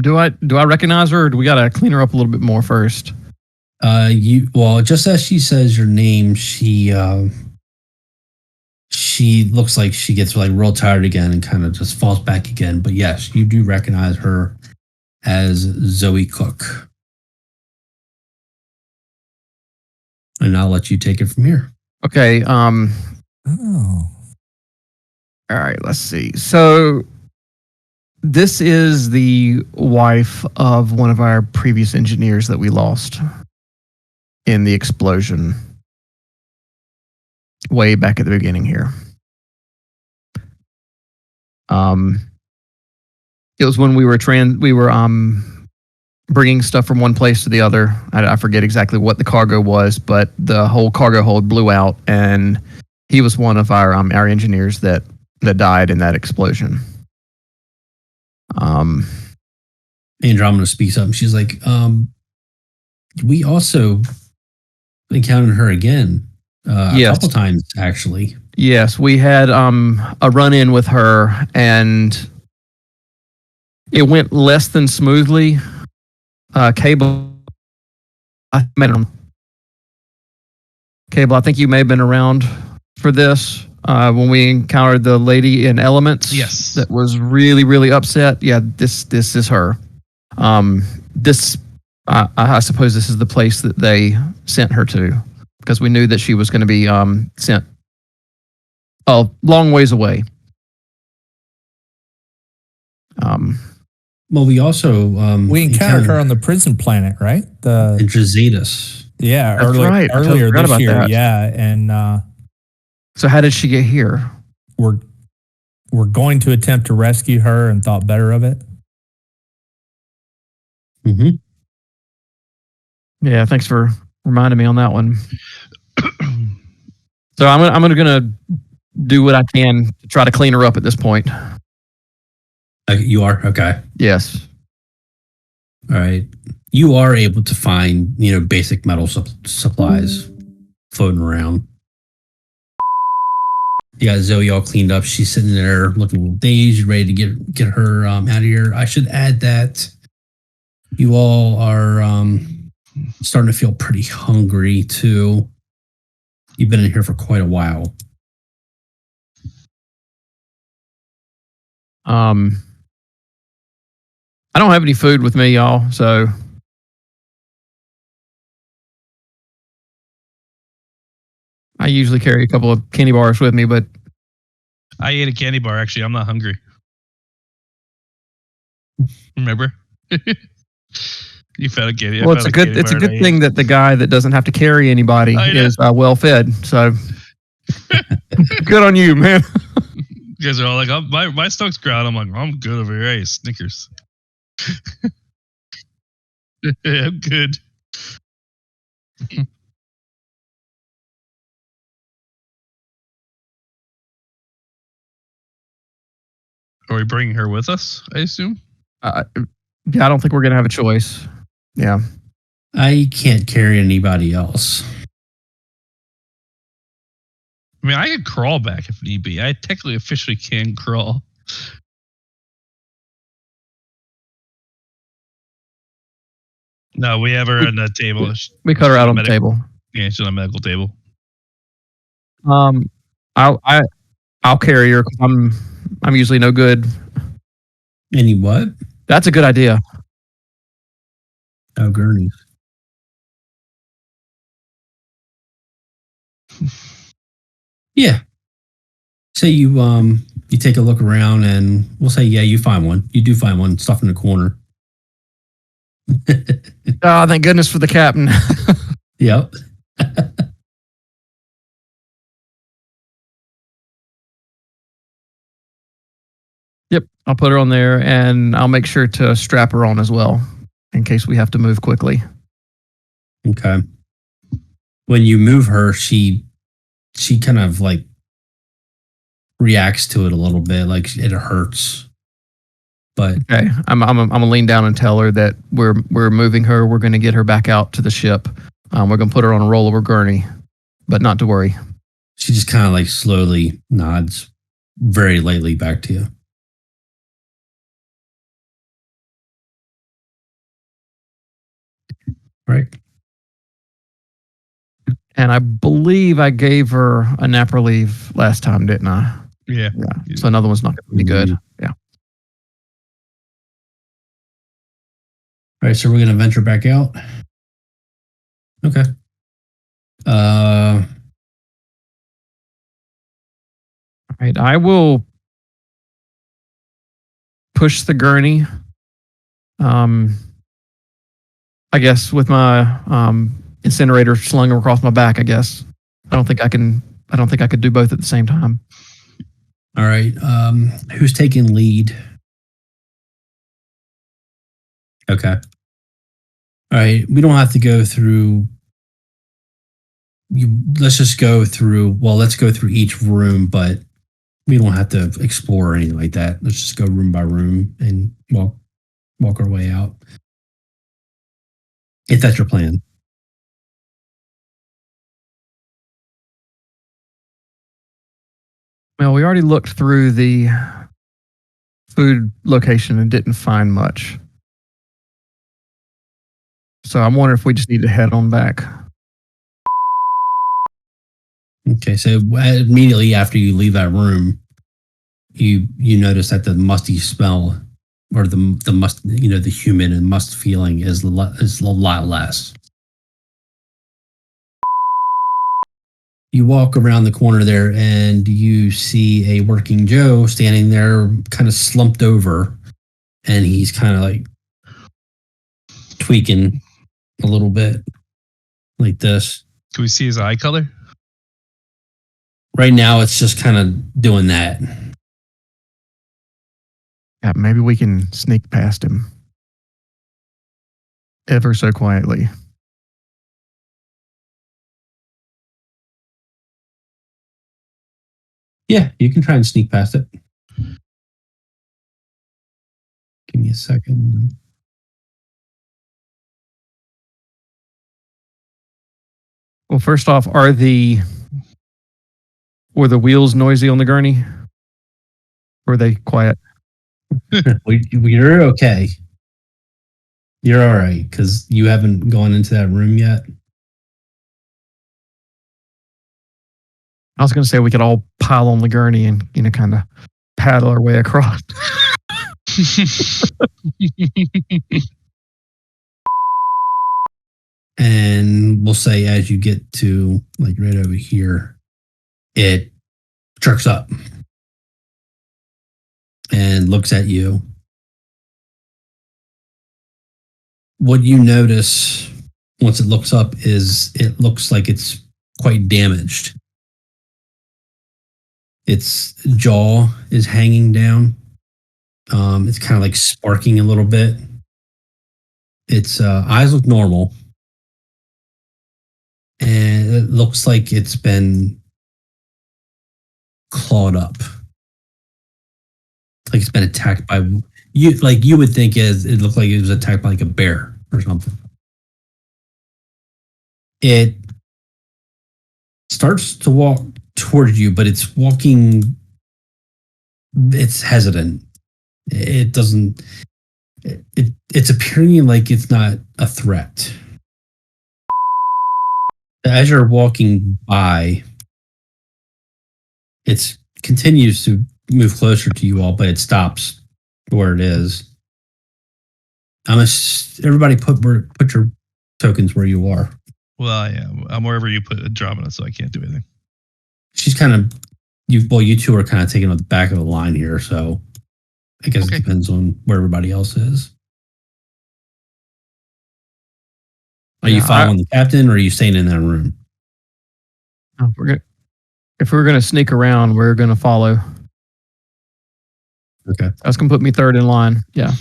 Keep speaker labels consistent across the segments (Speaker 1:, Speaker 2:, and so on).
Speaker 1: Do I recognize her, or do we gotta clean her up a little bit more first?
Speaker 2: Just as she says your name, she looks like she gets like real tired again and kind of just falls back again. But yes, you do recognize her as Zoe Cook. And I'll let you take it from here.
Speaker 1: Okay.
Speaker 3: Oh.
Speaker 1: All right, let's see. So this is the wife of one of our previous engineers that we lost in the explosion way back at the beginning here. It was when we were bringing stuff from one place to the other. I forget exactly what the cargo was, but the whole cargo hold blew out, and he was one of our engineers that died in that explosion.
Speaker 2: Andromeda speaks up and she's like, we also encountered her again a couple times, actually.
Speaker 1: Yes, we had a run-in with her, and it went less than smoothly. Cable, I think you may have been around for this when we encountered the lady in Elements.
Speaker 4: Yes,
Speaker 1: that was really, really upset. Yeah, this is her. I suppose this is the place that they sent her to, because we knew that she was going to be sent a long ways away.
Speaker 2: Well, we also
Speaker 3: we encountered her on the prison planet, right? The
Speaker 2: Intrazetus.
Speaker 3: Yeah,
Speaker 1: that's right.
Speaker 3: Earlier this year.
Speaker 1: That.
Speaker 3: Yeah, and
Speaker 1: so how did she get here?
Speaker 3: We're going to attempt to rescue her and thought better of it.
Speaker 2: Mm-hmm.
Speaker 1: Yeah, thanks for reminding me on that one. So I'm gonna do what I can to try to clean her up at this point.
Speaker 2: You are? Okay.
Speaker 1: Yes.
Speaker 2: All right. You are able to find, basic metal supplies floating around. You got Zoe all cleaned up. She's sitting there looking a little dazed, ready to get her out of here. I should add that you all are starting to feel pretty hungry, too. You've been in here for quite a while.
Speaker 1: I don't have any food with me, y'all, so I usually carry a couple of candy bars with me, but
Speaker 4: I ate a candy bar, actually. I'm not hungry. Remember? You found a candy.
Speaker 1: Well, it's a good thing that the guy that doesn't have to carry anybody is well fed. So good on you, man.
Speaker 4: You guys are all like, my stomach's growling. I'm like, I'm good over here. I ate Snickers. Yeah, I'm good. Are we bringing her with us, I assume?
Speaker 1: Yeah, I don't think we're going to have a choice. Yeah.
Speaker 2: I can't carry anybody else.
Speaker 4: I mean, I could crawl back if need be. I technically officially can crawl. No, we have her on the table.
Speaker 1: We cut her out on the table.
Speaker 4: Yeah, she's on a medical table.
Speaker 1: I'll carry her because I'm usually no good.
Speaker 2: Any what?
Speaker 1: That's a good idea.
Speaker 2: Oh, gurneys. Yeah. Say you take a look around and we'll say, yeah, you find one. You do find one stuffed in the corner.
Speaker 1: Oh, thank goodness for the captain.
Speaker 2: Yep.
Speaker 1: Yep, I'll put her on there and I'll make sure to strap her on as well in case we have to move quickly.
Speaker 2: Okay. When you move her, she kind of like reacts to it a little bit, like it hurts. But
Speaker 1: okay, I'm gonna lean down and tell her that we're moving her. We're gonna get her back out to the ship. We're gonna put her on a rollover gurney, but not to worry.
Speaker 2: She just kind of like slowly nods very lightly back to you. Right.
Speaker 1: And I believe I gave her a nap relief last time, didn't I?
Speaker 4: Yeah.
Speaker 1: Yeah. So another one's not going to be good. Yeah.
Speaker 2: All right, so we're gonna venture back out. Okay.
Speaker 1: All right. I will push the gurney. I guess with my incinerator slung across my back. I guess I don't think I can. I don't think I could do both at the same time.
Speaker 2: All right. Who's taking lead? Okay. All right. We don't have to go through. Let's just go through. Well, let's go through each room, but we don't have to explore or anything like that. Let's just go room by room and walk our way out. If that's your plan.
Speaker 1: Well, we already looked through the food location and didn't find much. So I'm wondering if we just need to head on back.
Speaker 2: Okay, so immediately after you leave that room, you notice that the musty smell or the must, the humid and must feeling is a lot less. You walk around the corner there and you see a working Joe standing there kind of slumped over, and he's kind of like tweaking a little bit like this.
Speaker 4: Can we see his eye color?
Speaker 2: Right now it's just kind of doing that.
Speaker 1: Yeah, maybe we can sneak past him ever so quietly.
Speaker 2: Yeah, you can try and sneak past it. Give me a second.
Speaker 1: Well, first off, were the wheels noisy on the gurney? Or were they quiet?
Speaker 2: You're okay. You're all right because you haven't gone into that room yet.
Speaker 1: I was going to say we could all pile on the gurney and, kind of paddle our way across.
Speaker 2: And we'll say as you get to like right over here, it jerks up and looks at you. What you notice once it looks up is it looks like it's quite damaged. Its jaw is hanging down. It's kind of like sparking a little bit. Its eyes look normal. And it looks like it's been clawed up. Like it's been attacked by you. Like you would think it looked like it was attacked by like a bear or something. It starts to walk towards you, but it's walking. It's hesitant. It doesn't. It's appearing like it's not a threat. As you're walking by, it continues to move closer to you all, but it stops where it is. Everybody put your tokens where you are.
Speaker 4: Well, yeah, I'm wherever you put Andromeda, so I can't do anything.
Speaker 2: She's kind of you two are kind of taking on the back of the line here, so I guess
Speaker 4: Okay.
Speaker 2: It depends on where everybody else is. Are you following the captain, or are you staying in that room?
Speaker 1: If we're gonna sneak around, we're gonna follow.
Speaker 2: Okay.
Speaker 1: That's gonna put me third in line. Yeah.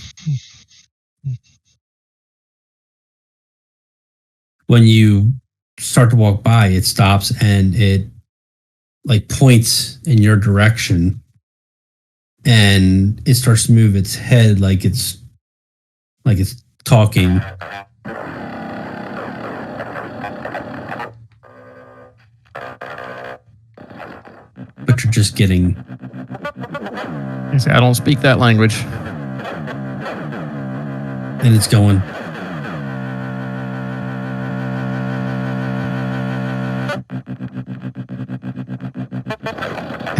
Speaker 2: When you start to walk by, it stops and it like points in your direction, and it starts to move its head like it's talking. But you're just getting.
Speaker 1: I say I don't speak that language.
Speaker 2: And it's going.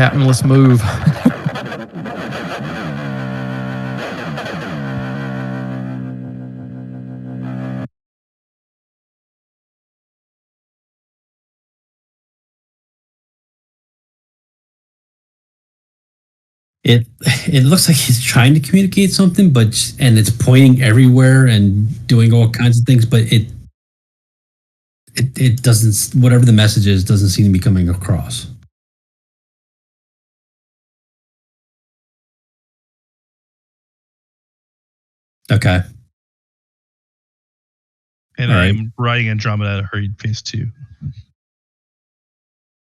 Speaker 1: Captain, let's move.
Speaker 2: It looks like he's trying to communicate something, and it's pointing everywhere and doing all kinds of things, but it doesn't, whatever the message is, doesn't seem to be coming across. Okay.
Speaker 4: And
Speaker 2: All
Speaker 4: I'm riding Andromeda at a hurried pace too.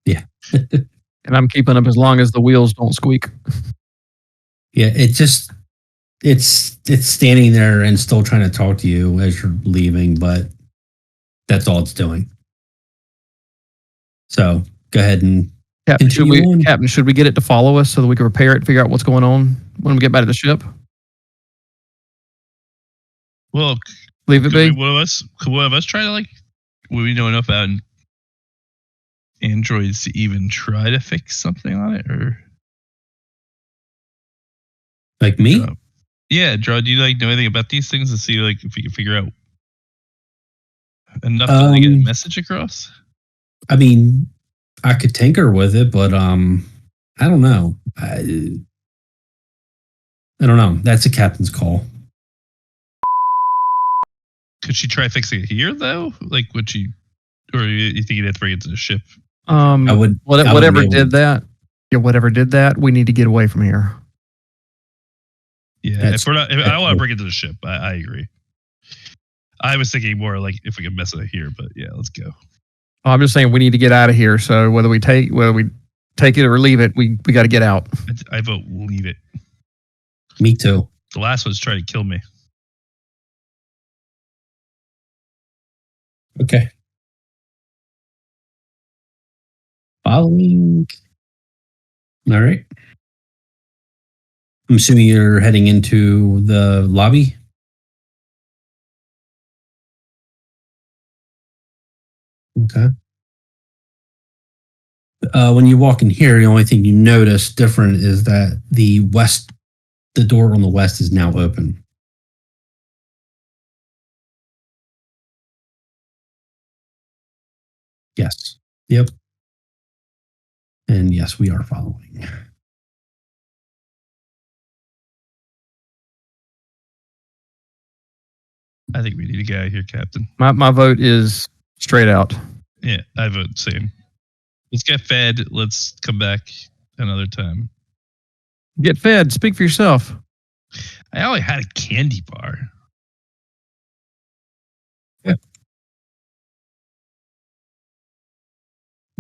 Speaker 2: Yeah.
Speaker 1: And I'm keeping up as long as the wheels don't squeak.
Speaker 2: Yeah, it's standing there and still trying to talk to you as you're leaving, but that's all it's doing. So go ahead and
Speaker 1: Captain,
Speaker 2: continue on.
Speaker 1: Captain, should we get it to follow us so that we can repair it, figure out what's going on when we get back to the ship?
Speaker 4: Well,
Speaker 1: Leave it be?
Speaker 4: could one of us try to, like, would we know enough about androids to even try to fix something on it, or
Speaker 2: Like me?
Speaker 4: Yeah, Draw, do you like know anything about these things to see like if we can figure out enough to get a message across?
Speaker 2: I mean, I could tinker with it, but I don't know. I don't know. That's a captain's call.
Speaker 4: Could she try fixing it here though? Like, would she, or you think you'd have to bring it to the ship?
Speaker 2: I would.
Speaker 1: Whatever did that. Yeah, whatever did that. We need to get away from here.
Speaker 4: Yeah, if I don't want to bring it to the ship. I agree. I was thinking more like if we could mess with it here, but yeah, let's go.
Speaker 1: I'm just saying we need to get out of here. So whether we take it or leave it, we got to get out.
Speaker 4: I vote leave it.
Speaker 2: Me too.
Speaker 4: The last one's trying to kill me.
Speaker 2: Okay. Following. All right. I'm assuming you're heading into the lobby. Okay. When you walk in here, the only thing you notice different is that the door on the west is now open. Yes. Yep. And yes, we are following.
Speaker 4: I think we need to get out of here, Captain.
Speaker 1: My vote is straight out.
Speaker 4: Yeah, I vote same. Let's get fed. Let's come back another time.
Speaker 1: Get fed. Speak for yourself.
Speaker 4: I only had a candy bar.
Speaker 2: Yeah.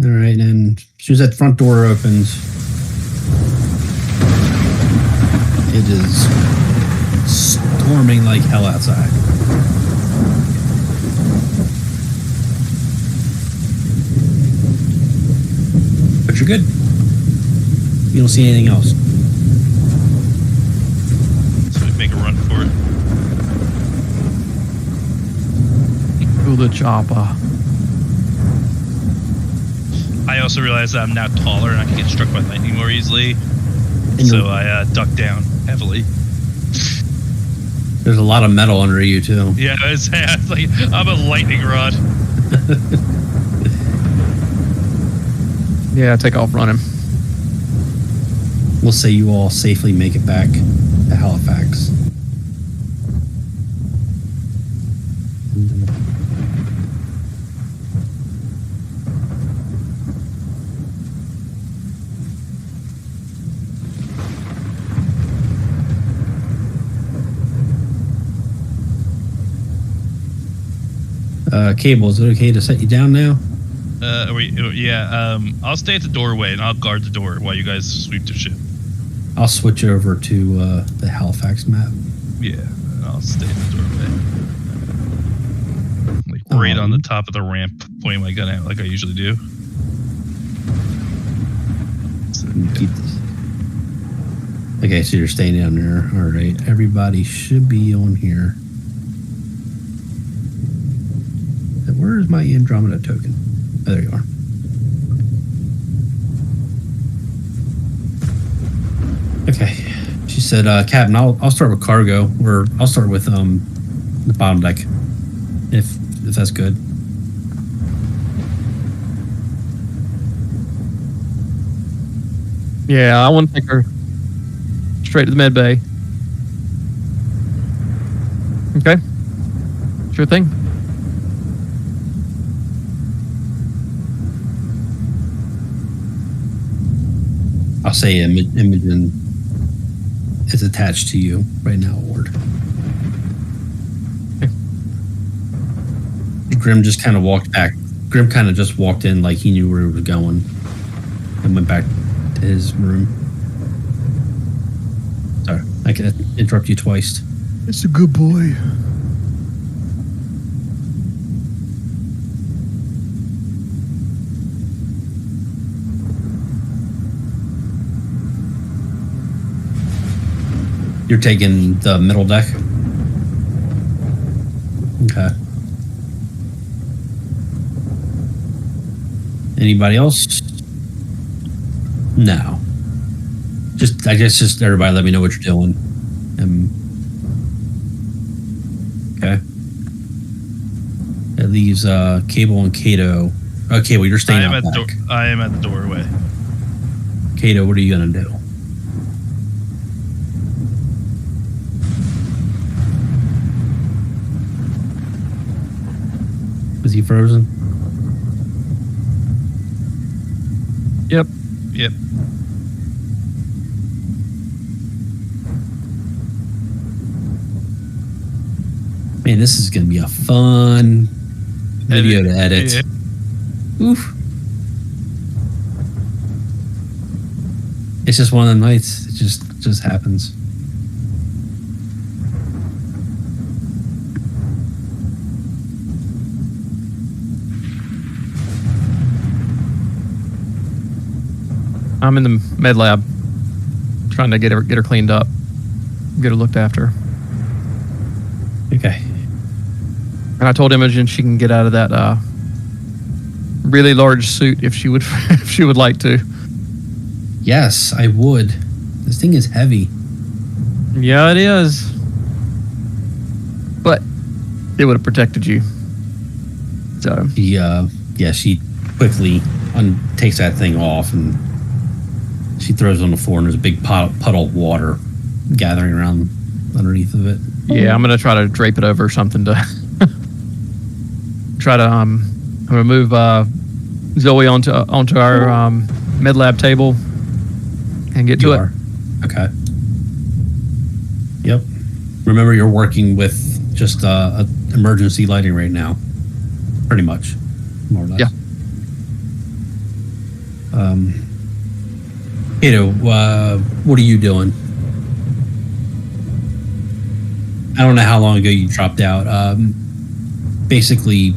Speaker 2: All right, and as soon as that front door opens, it is storming like hell outside. But you're good. You don't see anything else.
Speaker 4: So we make a run for it.
Speaker 1: Ooh, the chopper.
Speaker 4: I also realize that I'm now taller and I can get struck by lightning more easily. So I duck down heavily.
Speaker 2: There's a lot of metal under you too.
Speaker 4: Yeah, it's like I'm a lightning rod.
Speaker 1: Yeah, take off running.
Speaker 2: We'll say you all safely make it back to Halifax. Cable, is it okay to set you down now?
Speaker 4: I'll stay at the doorway and I'll guard the door while you guys sweep the ship.
Speaker 2: I'll switch over to the Halifax map.
Speaker 4: Yeah, I'll stay at the doorway. Like right on the top of the ramp, pointing my gun out like I usually do. So,
Speaker 2: Keep this. Okay, so you're staying down there. All right, everybody should be on here. Where's my Andromeda token? Oh, there you are. Okay. She said, Captain, I'll start with cargo, or I'll start with the bottom deck, if that's good.
Speaker 1: Yeah, I want to take her straight to the med bay. Okay. Sure thing.
Speaker 2: I'll say Imogen is attached to you right now, Ward.
Speaker 1: Okay.
Speaker 2: Grim just kind of walked back. Grim kind of just walked in like he knew where he was going and went back to his room. Sorry, I can interrupt you twice.
Speaker 1: It's a good boy.
Speaker 2: You're taking the middle deck? Okay. Anybody else? No. I guess just everybody let me know what you're doing. Okay. That leaves Cable and Kato. Okay, well, you're staying out back.
Speaker 4: I am at the doorway.
Speaker 2: Kato, what are you going to do? Is he frozen?
Speaker 1: Yep.
Speaker 4: Yep.
Speaker 2: Man, this is going to be a fun video to edit.
Speaker 4: Yeah.
Speaker 2: Oof. It's just one of the nights. It just happens.
Speaker 1: I'm in the med lab, trying to get her cleaned up, get her looked after.
Speaker 2: Okay.
Speaker 1: And I told Imogen she can get out of that really large suit if she would if she would like to.
Speaker 2: Yes, I would. This thing is heavy.
Speaker 1: Yeah, it is. But it would have protected you. So
Speaker 2: She quickly takes that thing off and she throws it on the floor, and there's a big puddle of water gathering around underneath of it.
Speaker 1: yeah, I'm gonna try to drape it over something to try to I'm gonna move Zoe onto our med lab table and get to it.
Speaker 2: Okay. Yep. Remember, you're working with just emergency lighting right now, pretty much, more or less.
Speaker 1: Yeah.
Speaker 2: Kato, what are you doing? I don't know how long ago you dropped out. Basically,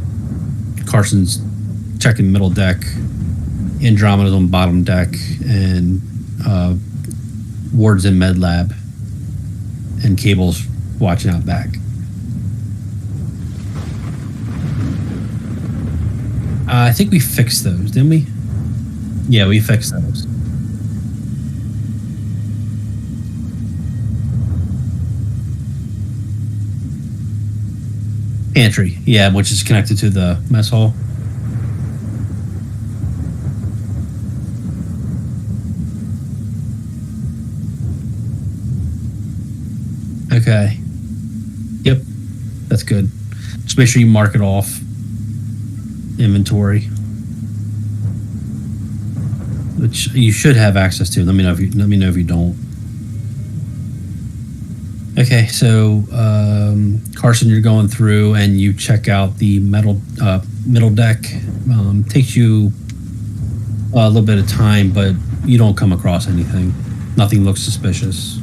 Speaker 2: Carson's checking middle deck, Andromeda's on bottom deck, and Ward's in med lab, and Cable's watching out back. I think we fixed those, didn't we? Yeah, we fixed those. Pantry, yeah, which is connected to the mess hall. Okay. Yep, that's good. Just make sure you mark it off. Inventory, which you should have access to. Let me know if you don't. Okay, so Carson, you're going through and you check out the middle deck. Takes you a little bit of time, but you don't come across anything. Nothing looks suspicious.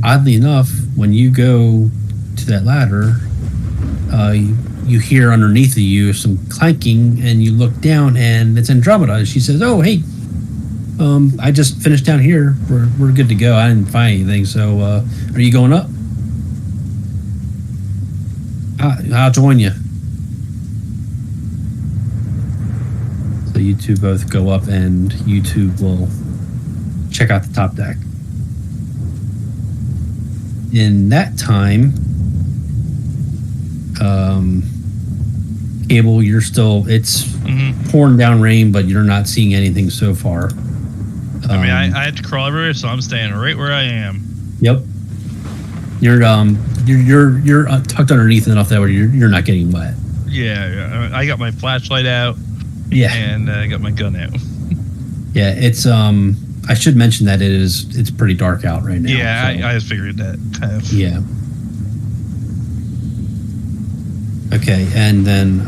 Speaker 2: Oddly enough, when you go to that ladder, you hear underneath of you some clanking, and you look down, and it's Andromeda. She says, "Oh, hey, I just finished down here. We're good to go. I didn't find anything. So, are you going up?" I'll join you. So you two both go up, and you two will check out the top deck. In that time, Cable, you're still, it's pouring down rain, but you're not seeing anything so far.
Speaker 4: I mean, I had to crawl everywhere, so I'm staying right where I am.
Speaker 2: Yep. You're tucked underneath enough that way you're not getting wet.
Speaker 4: Yeah, I got my flashlight out.
Speaker 2: Yeah.
Speaker 4: And I got my gun out.
Speaker 2: Yeah, it's I should mention that it's pretty dark out right now.
Speaker 4: Yeah,
Speaker 2: so.
Speaker 4: I just figured that kind of.
Speaker 2: Yeah. Okay, and then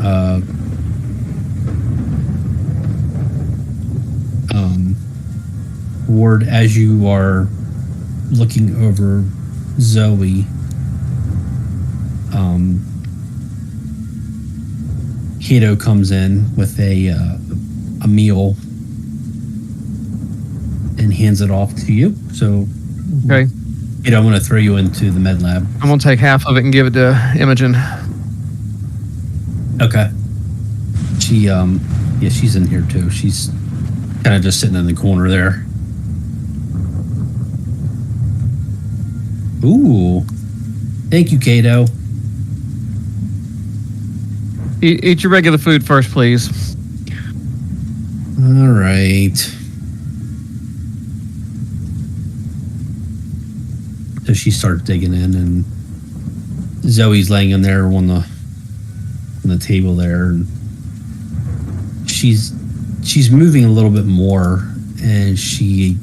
Speaker 2: Ward, as you are looking over Zoe, Kato comes in with a meal and hands it off to you. So,
Speaker 1: Okay.
Speaker 2: Kato, I'm going to throw you into the med lab.
Speaker 1: I'm gonna take half of it and give it to Imogen.
Speaker 2: Okay. She, yeah, she's in here too. She's kind of just sitting in the corner there. Ooh. Thank you, Kato.
Speaker 1: Eat your regular food first, please.
Speaker 2: All right. So she starts digging in, and Zoe's laying in there on the table there, and she's moving a little bit more, and she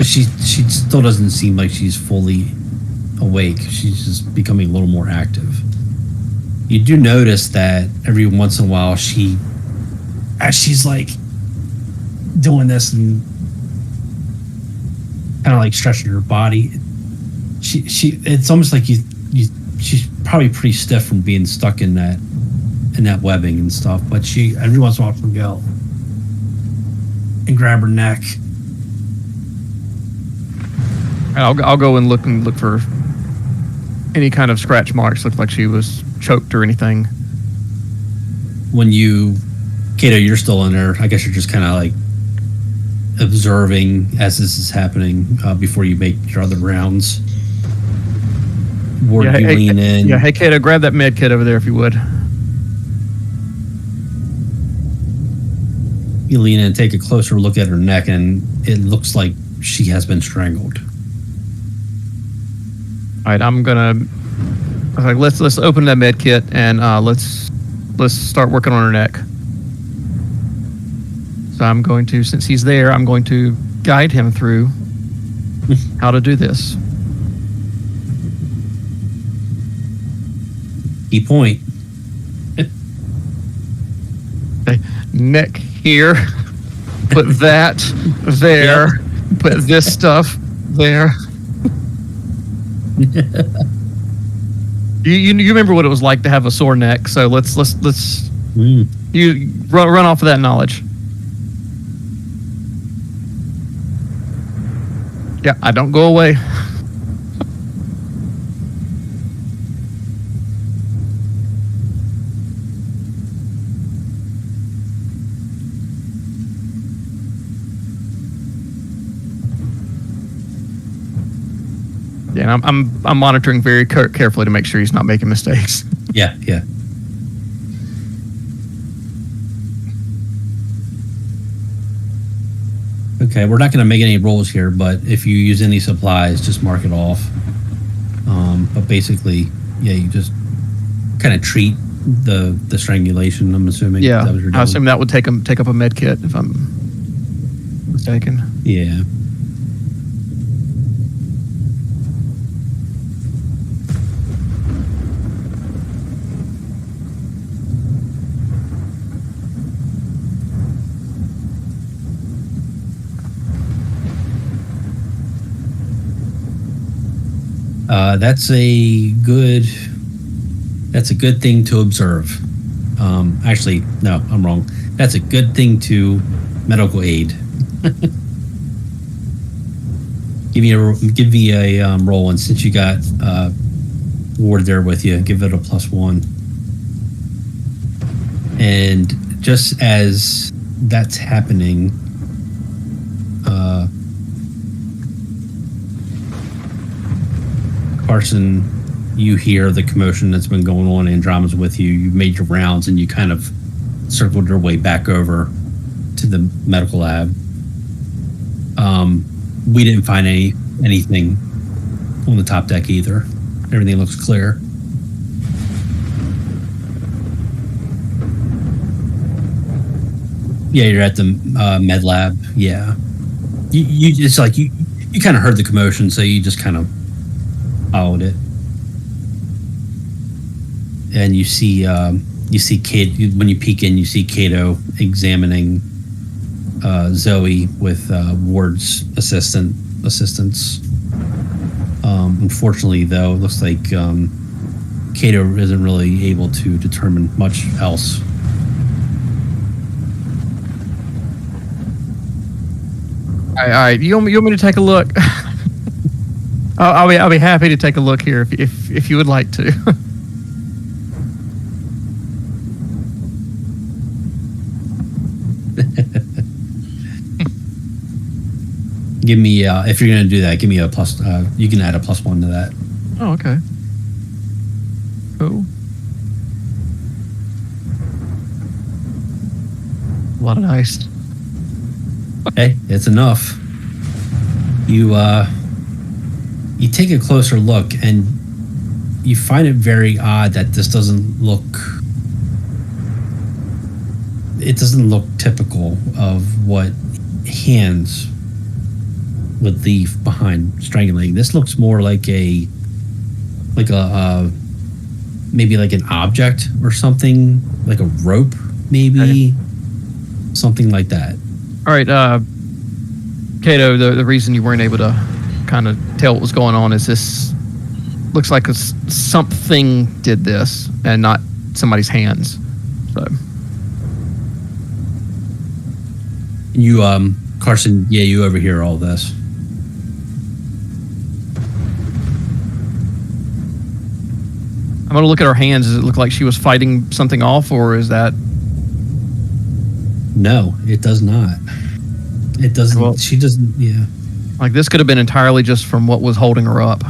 Speaker 2: still doesn't seem like she's fully awake. She's just becoming a little more active. You do notice that every once in a while as she's like doing this and kind of like stretching her body, it's almost like she's probably pretty stiff from being stuck in that webbing and stuff, but she every once in a while will go and grab her neck.
Speaker 1: I'll go and look for any kind of scratch marks. Look like she was choked or anything.
Speaker 2: When Kato, you're still in there. I guess you're just kind of like observing as this is happening before you make your other rounds. Ward, you lean in.
Speaker 1: Yeah, hey Kato, grab that med kit over there if you would.
Speaker 2: You lean in and take a closer look at her neck, and it looks like she has been strangled.
Speaker 1: All right, I was like, let's open that med kit and let's start working on her neck. So I'm going to, since he's there, I'm going to guide him through how to do this.
Speaker 2: Key point.
Speaker 1: Okay, neck here. Put that there.
Speaker 2: Yep.
Speaker 1: Put this stuff there. You remember what it was like to have a sore neck, so let's you run off of that knowledge. Yeah, I don't go away. Yeah, and I'm monitoring very carefully to make sure he's not making mistakes.
Speaker 2: Yeah. Okay, we're not going to make any rolls here, but if you use any supplies, just mark it off. But basically, yeah, you just kind of treat the strangulation. I'm assuming.
Speaker 1: Yeah,
Speaker 2: Is that what you're doing?
Speaker 1: I assume that would take up a med kit if I'm mistaken.
Speaker 2: Yeah. That's a good thing to observe. Actually, no, I'm wrong. That's a good thing to medical aid. Give me a roll, and since you got Ward there with you. Give it a +1. And just as that's happening, Carson, you hear the commotion that's been going on. Andromeda's with you. You made your rounds and you kind of circled your way back over to the medical lab. We didn't find anything on the top deck either. Everything looks clear. Yeah, you're at the med lab. Yeah, you it's like you kind of heard the commotion, so you just kind of followed it, and you see Kate when you peek in. You see Kato examining Zoe with Ward's assistants. Unfortunately, though, it looks like Kato isn't really able to determine much else.
Speaker 1: All right. You want me to take a look? I'll be happy to take a look here if you would like to.
Speaker 2: Give me if you're gonna do that, give me a plus. You can add a +1 to that.
Speaker 1: Oh, okay. Cool. A lot of dice.
Speaker 2: Hey, it's enough. You take a closer look and you find it very odd that this doesn't look. It doesn't look typical of what hands would leave behind strangulating. This looks more like maybe like an object or something, like a rope, maybe something like that.
Speaker 1: All right, Kato, the reason you weren't able to kind of tell what was going on is this looks like something did this and not somebody's hands. So
Speaker 2: you, Carson, yeah, you overhear all this.
Speaker 1: I'm going to look at her hands. Does it look like she was fighting something off, or is that...
Speaker 2: No, it does not. It doesn't.
Speaker 1: Well,
Speaker 2: she doesn't. Yeah.
Speaker 1: Like, this could have been entirely just from what was holding her up.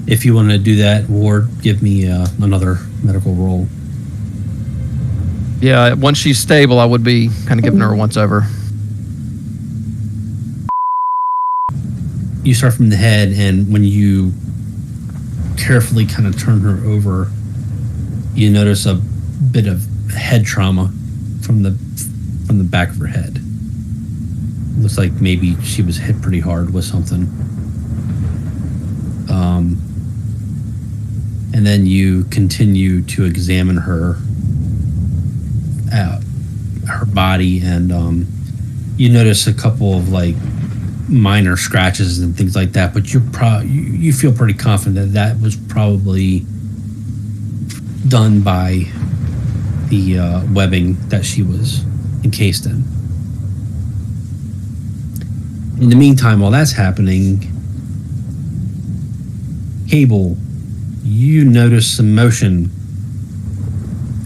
Speaker 2: If you want to do that, Ward, give me another medical roll.
Speaker 1: Yeah, once she's stable, I would be kind of giving her a once-over.
Speaker 2: You start from the head, and when you carefully kind of turn her over, you notice a bit of head trauma from the back of her head. Looks like maybe she was hit pretty hard with something. And then you continue to examine her body, and you notice a couple of like minor scratches and things like that. But you feel pretty confident that was probably done by the webbing that she was encased in. In the meantime, while that's happening, Cable, you notice some motion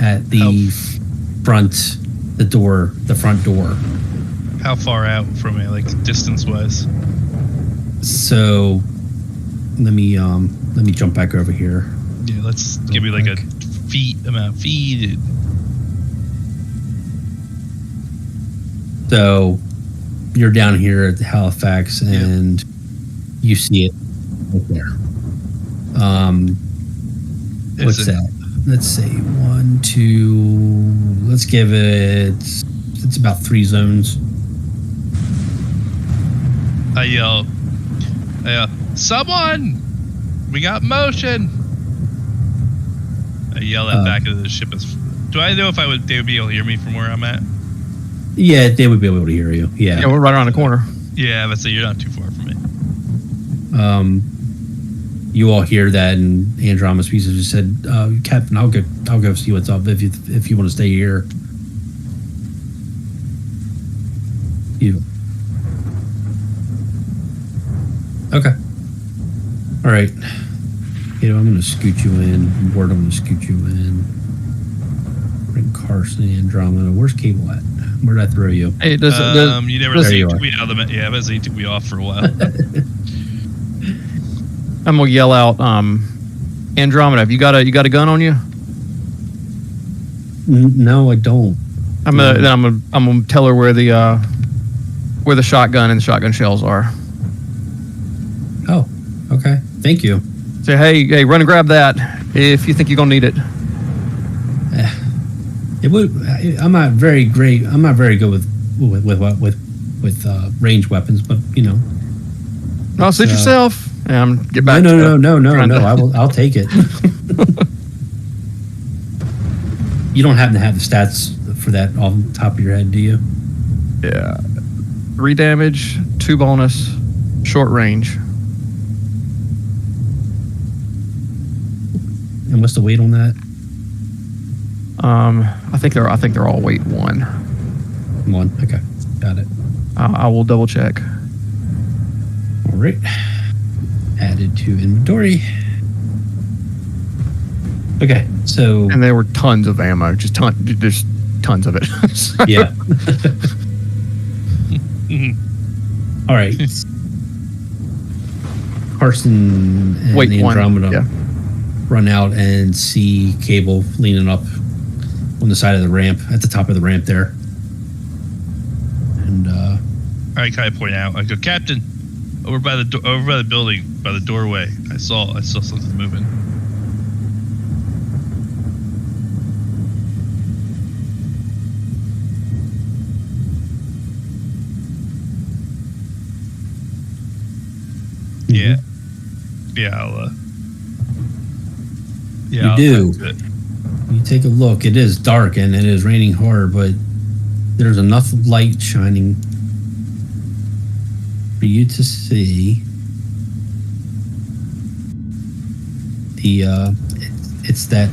Speaker 2: at the the front door.
Speaker 4: How far out from it, like distance-wise?
Speaker 2: So let me jump back over here.
Speaker 4: Yeah, let's give me like a amount of feet.
Speaker 2: So you're down here at Halifax, and you see it right there. What's that? Let's say 1, 2. Let's give it. It's about 3 zones.
Speaker 4: I yell, "Someone! We got motion!" I yell at back of the ship. Do I know if they would be able to hear me from where I'm at?
Speaker 2: Yeah, they would be able to hear you. Yeah.
Speaker 1: Yeah, we're right around the corner.
Speaker 4: Yeah, but so you're not too far from me.
Speaker 2: You all hear that, and Andromeda Species just said, "Captain, I'll go see what's up if you want to stay here." You. Okay. All right. You know, I'm going to scoot you in. Ward, I'm going to scoot you in. Bring Carson, Andromeda. Where's Cable at? Where did I throw you?
Speaker 1: Hey,
Speaker 4: you never
Speaker 2: There
Speaker 4: see
Speaker 2: you
Speaker 4: took
Speaker 2: are.
Speaker 4: me out of the yeah, but he took me off for a while.
Speaker 1: I'm gonna yell out, Andromeda, have you got a gun on you?
Speaker 2: No, I don't.
Speaker 1: I'm gonna tell her where the shotgun and the shotgun shells are.
Speaker 2: Oh, okay. Thank you.
Speaker 1: Say, hey, run and grab that if you think you're gonna need it.
Speaker 2: It would. I'm not very great. I'm not very good with ranged weapons, but you know.
Speaker 1: Oh, suit yourself. Get back.
Speaker 2: No. I'll take it. You don't happen to have the stats for that off the top of your head, do you?
Speaker 1: Yeah. 3 damage, 2 bonus, short range.
Speaker 2: And what's the weight on that?
Speaker 1: I think they're all weight 1.
Speaker 2: 1. Okay, got it.
Speaker 1: I will double check.
Speaker 2: All right. Added to inventory. Okay, so
Speaker 1: And there were tons of ammo, just there's tons of it. So-
Speaker 2: yeah. All right. Carson and
Speaker 1: Weight 1.
Speaker 2: Andromeda
Speaker 1: Yeah.
Speaker 2: run out and see Cable leaning up on the side of the ramp, at the top of the ramp there. And
Speaker 4: I kind of point out. I go, Captain, over by the building, by the doorway. I saw something moving. Yeah. Yeah, I'll
Speaker 2: You
Speaker 4: I'll
Speaker 2: do.
Speaker 4: fix it.
Speaker 2: you take a look. It is dark and it is raining hard, but there's enough light shining for you to see the it's that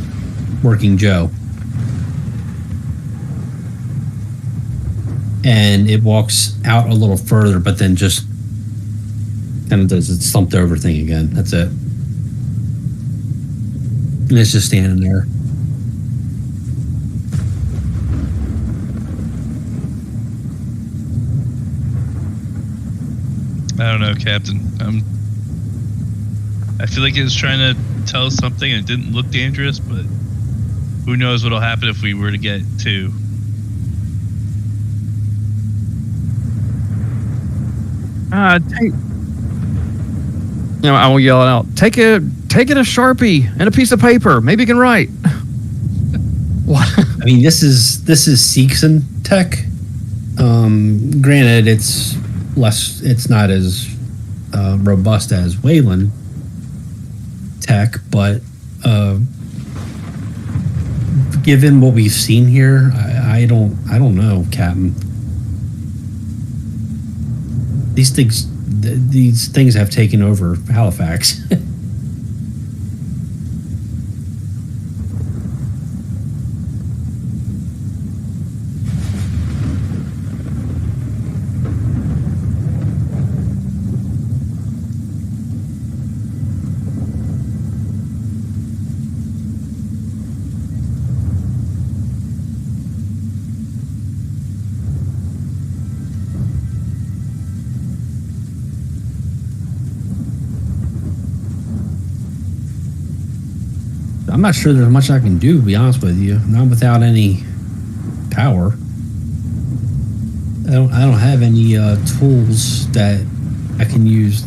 Speaker 2: working Joe. And it walks out a little further, but then just kind of does its slumped over thing again. That's it. And it's just standing there.
Speaker 4: I don't know, Captain. I feel like it was trying to tell us something and it didn't look dangerous, but who knows what'll happen if we were to get to.
Speaker 1: I will yell it out. Take it a Sharpie and a piece of paper. Maybe you can write. What?
Speaker 2: I mean, this is Seegson tech. Granted, it's not as robust as Weyland tech, but given what we've seen here, I don't know, Captain. These things have taken over Halifax. I'm not sure there's much I can do, to be honest with you. Not without any power. I don't have any tools that I can use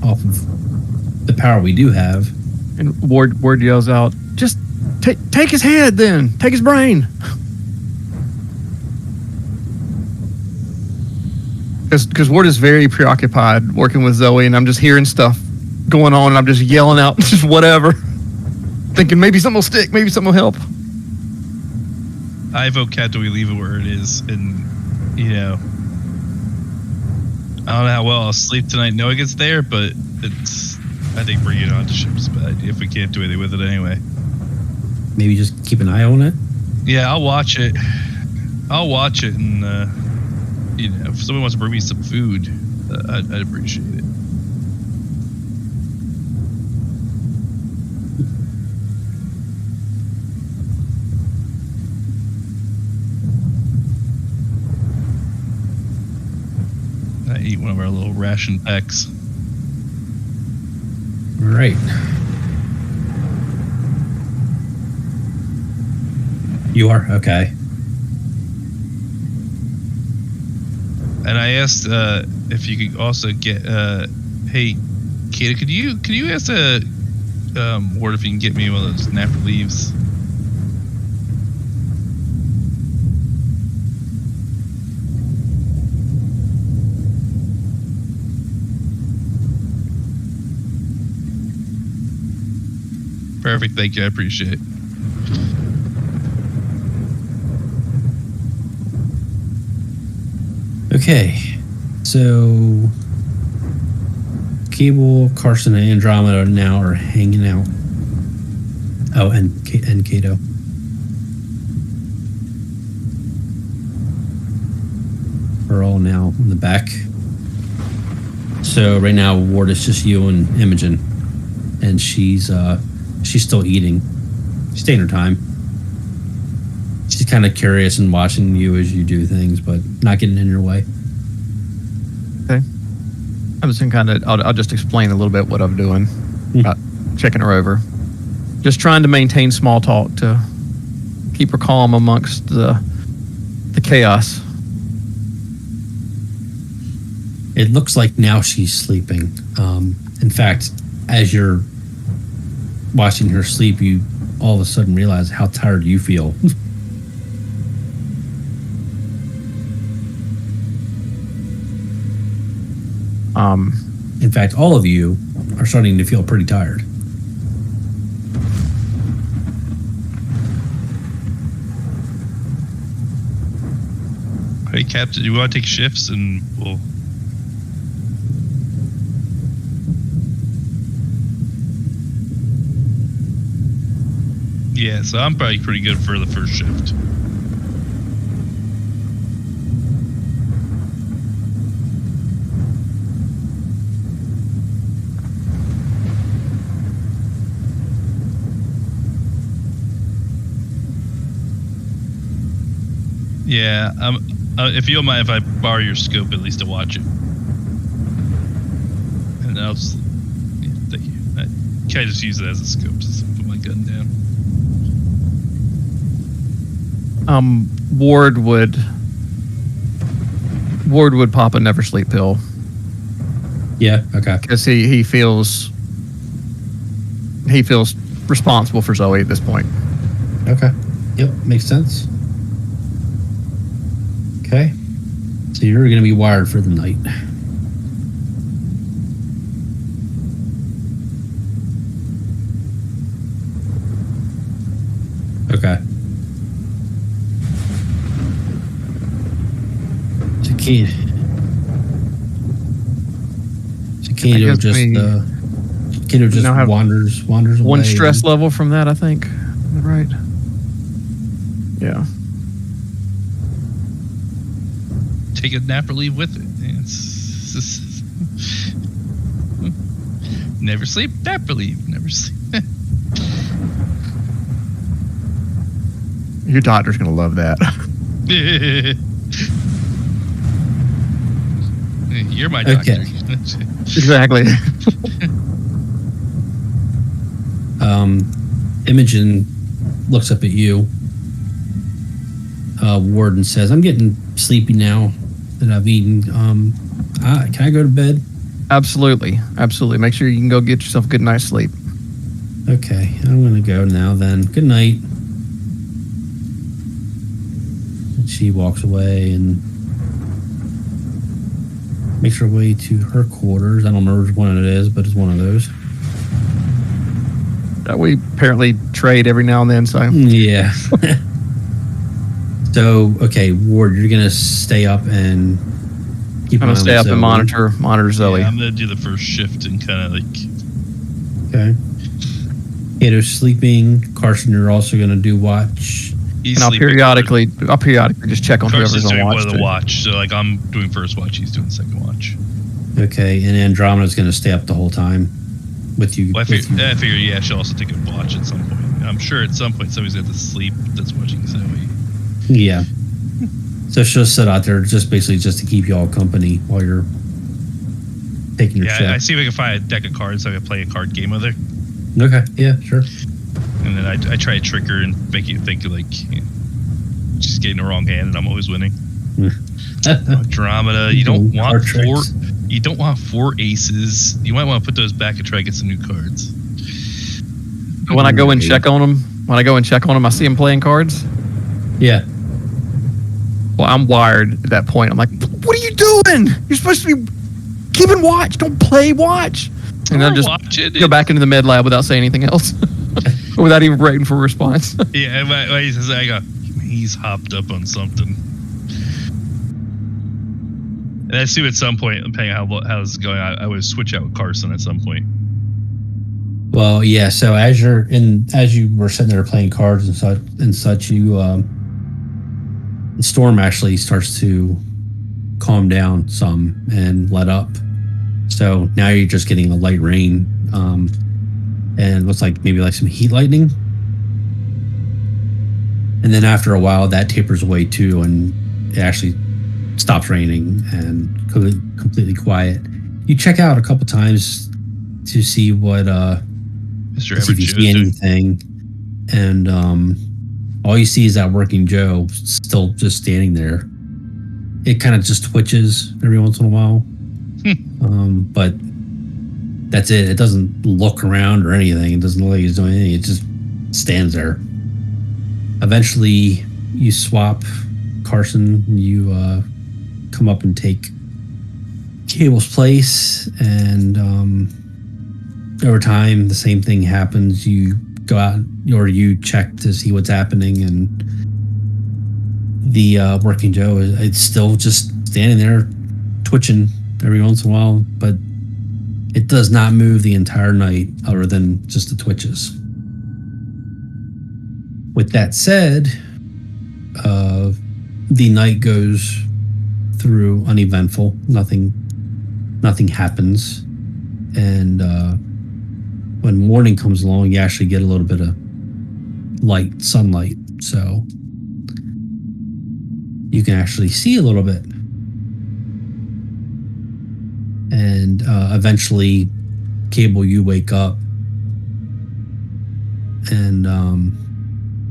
Speaker 2: off of the power we do have.
Speaker 1: And Ward yells out, just take his head then. Take his brain. Because Ward is very preoccupied working with Zoe, and I'm just hearing stuff going on, and I'm just yelling out just whatever. thinking maybe something will stick, maybe something will help.
Speaker 4: I vote cat till we leave it where it is, and you know, I don't know how well I'll sleep tonight knowing it's there, but I think bringing it onto ship's a bad idea if we can't do anything with it anyway.
Speaker 2: Maybe just keep an eye on it.
Speaker 4: Yeah, I'll watch it. And you know, if someone wants to bring me some food, I'd appreciate it. I eat one of our little ration packs.
Speaker 2: All right. You are? Okay.
Speaker 4: And I asked if you could also get, hey, Kata, could you ask Ward if you can get me one of those napper leaves? Perfect, thank you, I appreciate it.
Speaker 2: Okay, so Cable, Carson, and Andromeda now are hanging out. Oh, and Kato. We're all now in the back. So right now, Ward is just you and Imogen, and she's still eating. She's taking her time. She's kind of curious and watching you as you do things, but not getting in your way.
Speaker 1: Okay. I'm just gonna I'll just explain a little bit what I'm doing about checking her over. Just trying to maintain small talk to keep her calm amongst the chaos.
Speaker 2: It looks like now she's sleeping. In fact, as you're watching her sleep, you all of a sudden realize how tired you feel. In fact, all of you are starting to feel pretty tired.
Speaker 4: Hey, Captain, do you want to take shifts and we'll... Yeah, so I'm probably pretty good for the first shift. Yeah, if you don't mind if I borrow your scope at least to watch it. And I'll just... Yeah, thank you. Can I just use it as a scope to put my gun down?
Speaker 1: Ward would pop a never sleep pill
Speaker 2: Yeah, okay.
Speaker 1: because he feels responsible for Zoe at this point.
Speaker 2: Okay. Yep, makes sense. Okay. So you're going to be wired for the night. Okay. Kato just wanders away.
Speaker 1: One stress level from that, I think. Right. Yeah.
Speaker 4: Take a napper leave with it. Never sleep, napper leave. Never sleep.
Speaker 1: Your doctor's gonna love that.
Speaker 4: You're my doctor.
Speaker 2: Okay.
Speaker 1: Exactly.
Speaker 2: Imogen looks up at you. Warden says, "I'm getting sleepy now that I've eaten. Can I go to bed?"
Speaker 1: Absolutely. Make sure you can go get yourself a good night's sleep.
Speaker 2: Okay, I'm gonna go now then. Good night. And she walks away and makes her way to her quarters. I don't remember which one it is, but it's one of those.
Speaker 1: We apparently trade every now and then, so
Speaker 2: Yeah. So, okay, Ward, you're gonna stay up and keep.
Speaker 1: I'm gonna stay up and monitor Zoe.
Speaker 4: Yeah, I'm gonna do the first shift and kind of like.
Speaker 2: Okay. Kato's sleeping. Carson, you're also gonna do watch.
Speaker 4: He's
Speaker 1: And I'll
Speaker 4: sleeping.
Speaker 1: periodically just check on
Speaker 4: Carson's
Speaker 1: whoever's on
Speaker 4: doing
Speaker 1: watch.
Speaker 4: one of the
Speaker 1: too.
Speaker 4: watch. So like I'm doing first watch, he's doing second watch.
Speaker 2: Okay, and Andromeda's gonna stay up the whole time with you.
Speaker 4: Well, I
Speaker 2: with you.
Speaker 4: figure yeah, she'll also take a watch at some point. I'm sure at some point somebody's got to sleep that's watching Zoe.
Speaker 2: Yeah. So she'll sit out there just basically just to keep you all company while you're taking your
Speaker 4: Yeah,
Speaker 2: shift.
Speaker 4: I see if I can find a deck of cards so I can play a card game with her.
Speaker 2: Okay. Yeah. Sure.
Speaker 4: And then I try to trick her and make you think like she's getting the wrong hand and I'm always winning. Andromeda, you don't want four aces. You might want to put those back and try to get some new cards.
Speaker 1: When I go and check on them, I see them playing cards.
Speaker 2: Yeah.
Speaker 1: Well, I'm wired at that point. I'm like, what are you doing? You're supposed to be keeping watch. Don't play watch. And then just go back into the med lab without saying anything else. Or without even waiting for a response.
Speaker 4: Yeah, and he says, I go, he's hopped up on something. And I assume at some point, depending on how this is going, I would switch out with Carson at some point.
Speaker 2: Well, yeah. So as you were sitting there playing cards and such, you the storm actually starts to calm down some and let up. So now you're just getting a light rain, and looks like maybe like some heat lightning. And then after a while, that tapers away too, and it actually stops raining and completely quiet. You check out a couple times to see what
Speaker 4: Mr.
Speaker 2: see if you see anything, and all you see is that working Joe still just standing there. It kind of just twitches every once in a while, but that's it. It doesn't look around or anything. It doesn't look like he's doing anything. It just stands there. Eventually, you swap. Carson, you come up and take Cable's place, and over time, the same thing happens. You go out, or you check to see what's happening, and the working Joe it's still just standing there, twitching every once in a while, but it does not move the entire night, other than just the twitches. With that said, the night goes through uneventful. Nothing happens, and when morning comes along, you actually get a little bit of sunlight, so you can actually see a little bit. And eventually, Cable, you wake up, and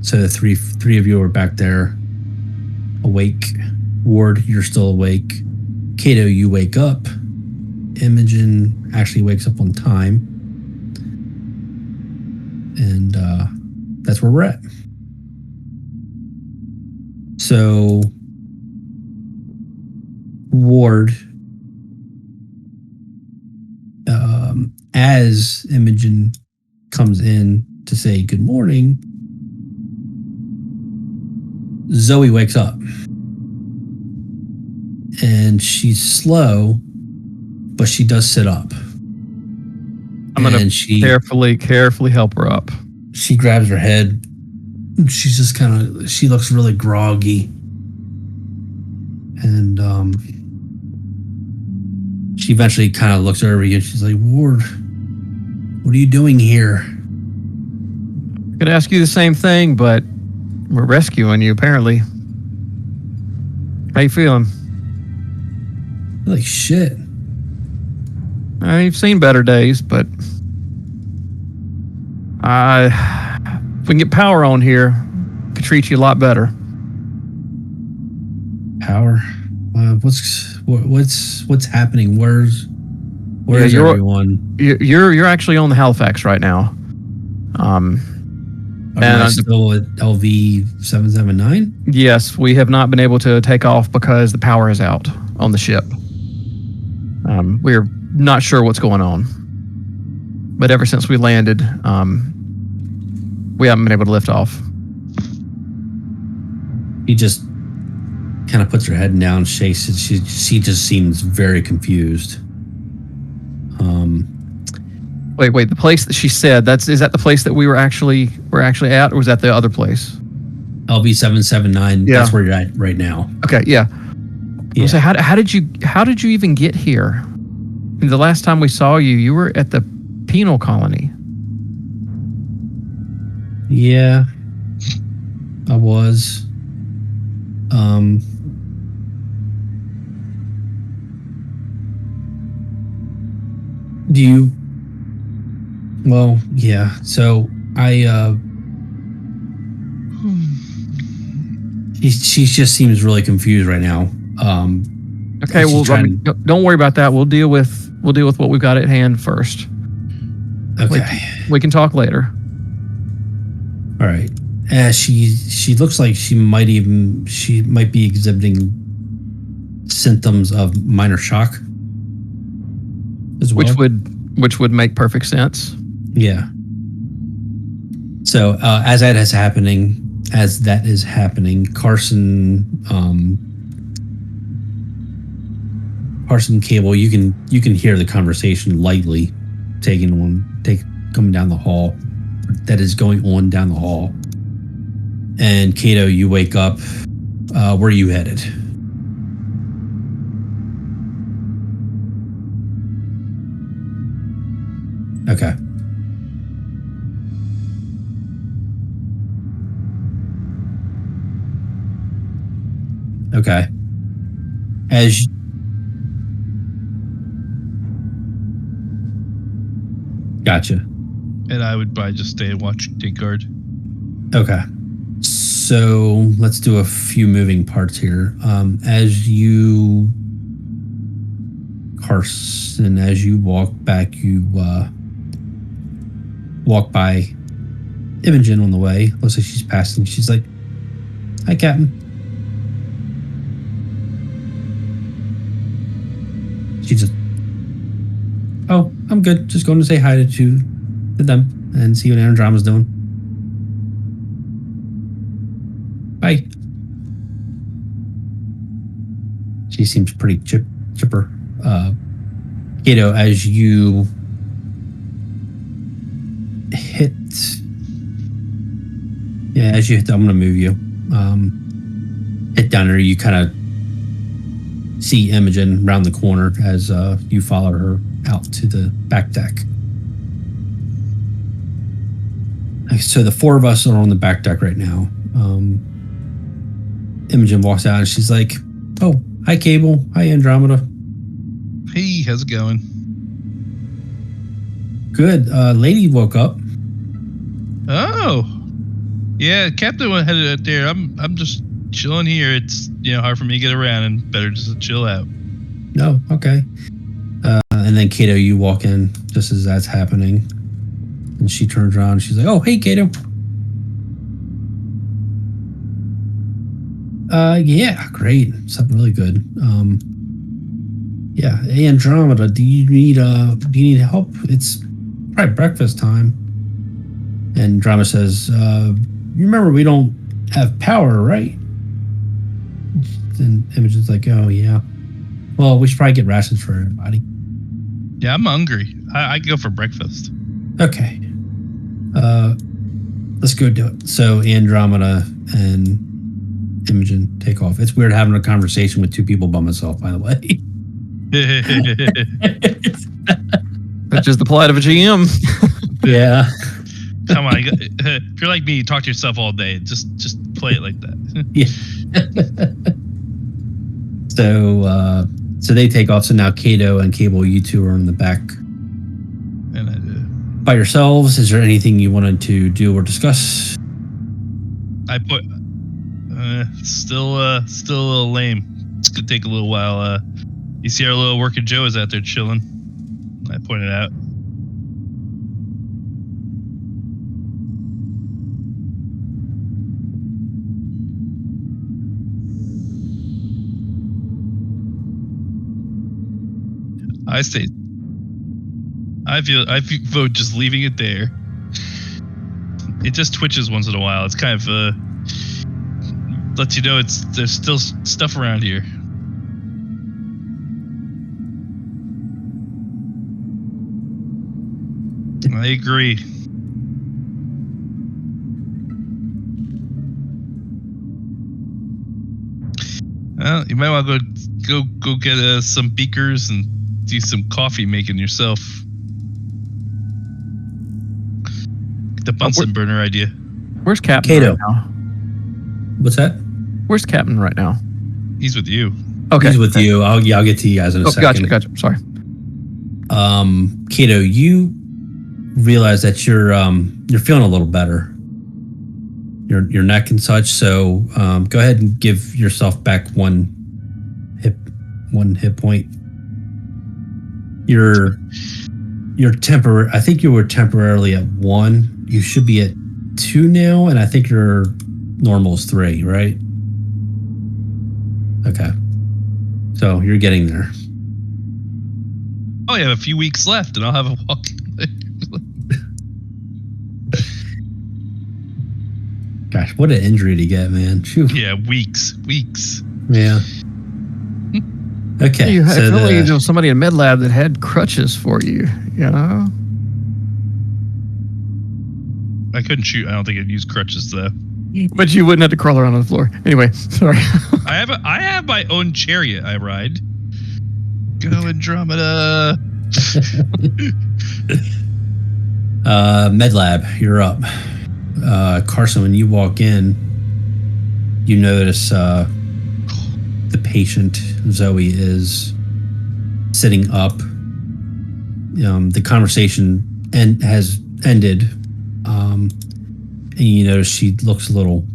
Speaker 2: so the three of you are back there, awake. Ward, you're still awake. Kato, you wake up. Imogen actually wakes up on time, and that's where we're at. So, Ward, as Imogen comes in to say good morning, Zoe wakes up, and she's slow, but she does sit up.
Speaker 1: I'm going to carefully help her up.
Speaker 2: She grabs her head. She's just she looks really groggy. And she eventually kind of looks over you, and she's like, Ward, what are you doing here?
Speaker 1: I'm going to ask you the same thing, but we're rescuing you, apparently. How you feeling?
Speaker 2: Like shit.
Speaker 1: You've seen better days, but if we can get power on here, we could treat you a lot better.
Speaker 2: Power? What's happening? Where's everyone?
Speaker 1: You're actually on the Halifax right now.
Speaker 2: Are you still at LV-779?
Speaker 1: Yes, we have not been able to take off because the power is out on the ship. We're not sure what's going on. But ever since we landed, We haven't been able to lift off.
Speaker 2: He just kind of puts her head down, shakes it. She just seems very confused.
Speaker 1: Wait. The place that she said, is that the place that we were actually at, or was that the other place?
Speaker 2: LV-779.
Speaker 1: Yeah.
Speaker 2: That's where you're at right now.
Speaker 1: Okay, yeah.
Speaker 2: Yeah.
Speaker 1: So how did you even get here? The last time we saw you, you were at the penal colony.
Speaker 2: Yeah, I was. Do you? Well, yeah. So she just seems really confused right now.
Speaker 1: Okay, well, don't worry about that. We'll deal with what we've got at hand first.
Speaker 2: Okay.
Speaker 1: We can talk later.
Speaker 2: All right. She looks like she might be exhibiting symptoms of minor shock as well.
Speaker 1: Which would make perfect sense.
Speaker 2: Yeah. So as that is happening, Carson Cable, you can hear the conversation lightly coming down the hall. That is going on down the hall. And Kato, you wake up. Where are you headed? Okay. Okay. Gotcha.
Speaker 4: And I would probably just stay and watch, take guard.
Speaker 2: Okay. So let's do a few moving parts here. Carson, as you walk back, you walk by Imogen on the way. Looks like she's passing. She's like, "Hi, Captain." She just, "Oh, I'm good. Just going to say hi to them and see what Andromeda's doing. Bye." She seems pretty chipper. Kato, as you hit, I'm going to move you. Hit down there, you kind of see Imogen around the corner as you follow her out to the back deck. So the four of us are on the back deck right now. Imogen walks out and she's like, "Oh, hi, Cable. Hi, Andromeda."
Speaker 4: Hey, how's it going?
Speaker 2: Good. Lady woke up.
Speaker 4: Oh, yeah. Captain went headed out there. I'm just chilling here. It's hard for me to get around, and better just to chill out.
Speaker 2: Oh, okay. And then Kato, you walk in just as that's happening, and she turns around. And she's like, "Oh, hey, Kato." Yeah, great. Something really good. Yeah, hey, Andromeda, do you need help? It's probably breakfast time. And Andromeda says, "You remember we don't have power, right?" And Imogen's like, "Oh yeah. Well, we should probably get rations for everybody."
Speaker 4: Yeah, I'm hungry. I can go for breakfast.
Speaker 2: Okay. Let's go do it. So Andromeda and Imogen take off. It's weird having a conversation with two people by myself, by the way.
Speaker 1: That's just the plight of a GM.
Speaker 2: Yeah.
Speaker 4: Come on, if you're like me, you talk to yourself all day. Just play it like that.
Speaker 2: Yeah. So they take off. So now Kato and Cable, you two are in the back.
Speaker 4: And
Speaker 2: by yourselves. Is there anything you wanted to do or discuss?
Speaker 4: I put still a little lame. It's gonna take a little while. You see our little working Joe is out there chilling. I pointed out. I vote just leaving it there. It just twitches once in a while. It's kind of lets you know there's still stuff around here. I agree. Well, you might want to go get some beakers and do some coffee making yourself. The Bunsen burner idea.
Speaker 1: Where's Captain
Speaker 2: Kato.
Speaker 1: right now?
Speaker 2: What's that?
Speaker 1: Where's Captain right now?
Speaker 4: He's with you.
Speaker 1: Okay.
Speaker 2: He's with you. I'll get to you guys in a second.
Speaker 1: Gotcha. Sorry.
Speaker 2: Kato, you realize that you're feeling a little better. Your neck and such. So go ahead and give yourself back one hit point. You're temporary. I think you were temporarily at 1. You should be at 2 now, and I think your normal is 3, right? Okay. So you're getting there.
Speaker 4: Oh, I have a few weeks left, and I'll have a walk.
Speaker 2: Gosh, what an injury to get, man. Phew.
Speaker 4: Yeah, weeks.
Speaker 2: Yeah. Okay.
Speaker 1: If only you know somebody in med lab that had crutches for you, you know?
Speaker 4: I couldn't shoot. I don't think I'd use crutches though.
Speaker 1: But you wouldn't have to crawl around on the floor. Anyway, sorry.
Speaker 4: I have my own chariot I ride. Go Andromeda.
Speaker 2: Med lab, you're up. Carson, when you walk in, you notice the patient, Zoe, is sitting up. The conversation has ended. And you notice she looks a little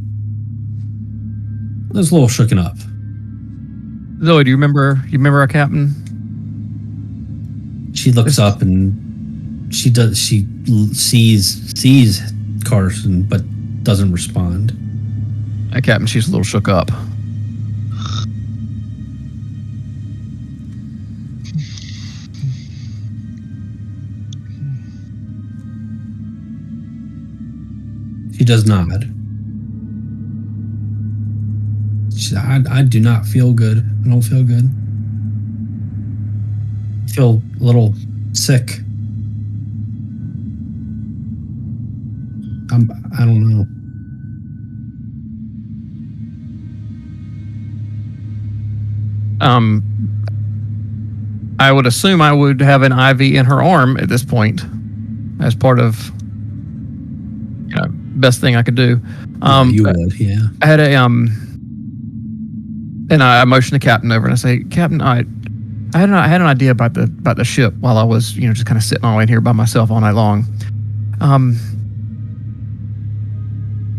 Speaker 2: shooken up.
Speaker 1: Zoe, do you remember our captain?
Speaker 2: She looks up and she sees Carson, but doesn't respond.
Speaker 1: That captain, she's a little shook up.
Speaker 2: She does nod. She said, I do not feel good. I don't feel good. I feel a little sick. I don't know.
Speaker 1: I would assume I would have an IV in her arm at this point as part of best thing I could do.
Speaker 2: You would, yeah.
Speaker 1: I had and I motioned the captain over and I say, Captain, I had an idea about the ship while I was, just kind of sitting all in here by myself all night long.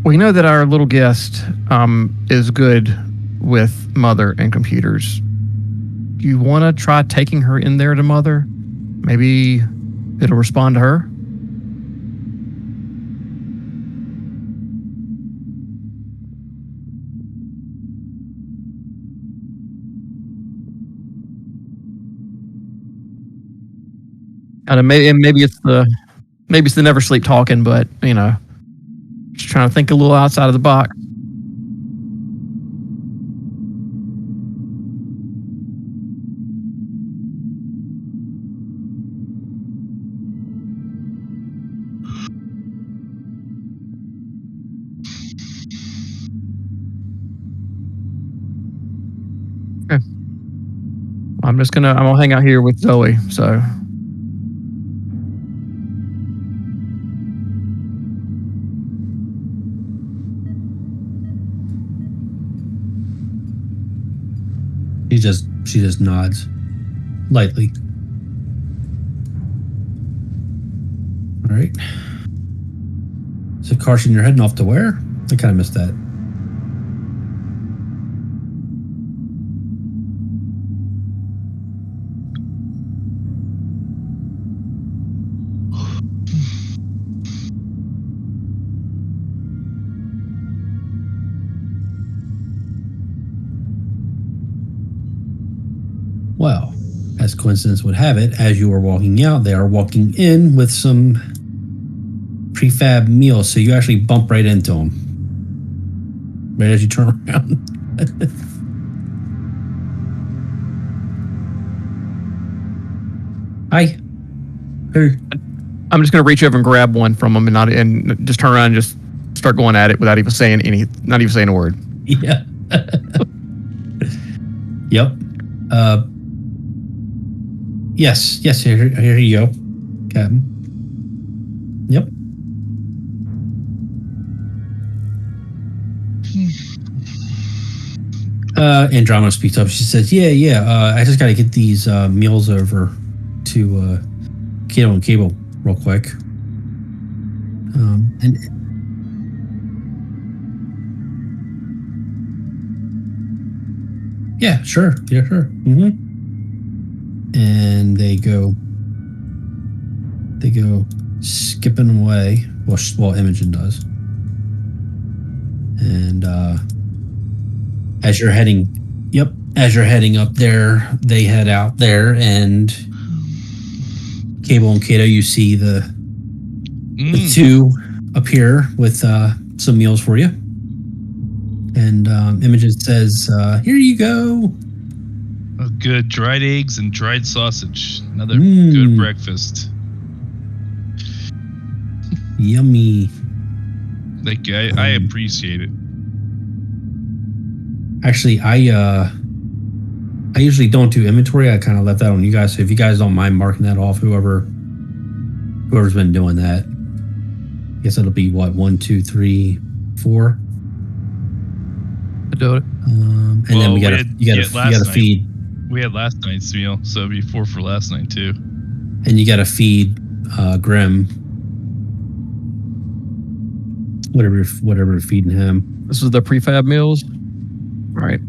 Speaker 1: We know that our little guest is good with Mother and computers. Do you want to try taking her in there to Mother? Maybe it'll respond to her? And maybe it's the never sleep talking, but just trying to think a little outside of the box. Okay. I'm gonna hang out here with Zoe, so.
Speaker 2: She just nods lightly. All right. So Carson, you're heading off to where? I kind of missed that. Well, as coincidence would have it, as you are walking out, they are walking in with some prefab meal, so you actually bump right into him. Right as you turn around. Hi. Hey.
Speaker 1: I'm just going to reach over and grab one from him and just turn around and just start going at it without even saying not even saying a word.
Speaker 2: Yeah. Yep. Yes. Here you go, Captain. Yep. Andromeda speaks up. She says, yeah. I just got to get these meals over to Kato and Cable real quick. And yeah, sure. Mm-hmm. And they go skipping away. Well, Imogen does. And as you're heading up there, they head out there, and Cable and Kato, you see the two appear with some meals for you. And Imogen says, here you go.
Speaker 4: Oh, good dried eggs and dried sausage. Another good breakfast.
Speaker 2: Yummy.
Speaker 4: Thank you. I appreciate it.
Speaker 2: Actually, I usually don't do inventory. I kind of left that on you guys. So if you guys don't mind marking that off, whoever's been doing that, I guess it'll be what, 1, 2, 3, 4.
Speaker 1: I do it.
Speaker 2: And then you got to feed.
Speaker 4: We had last night's meal, so it'd be 4 for last night too.
Speaker 2: And you got to feed Grim. Whatever you're feeding him.
Speaker 1: This is the prefab meals. All right.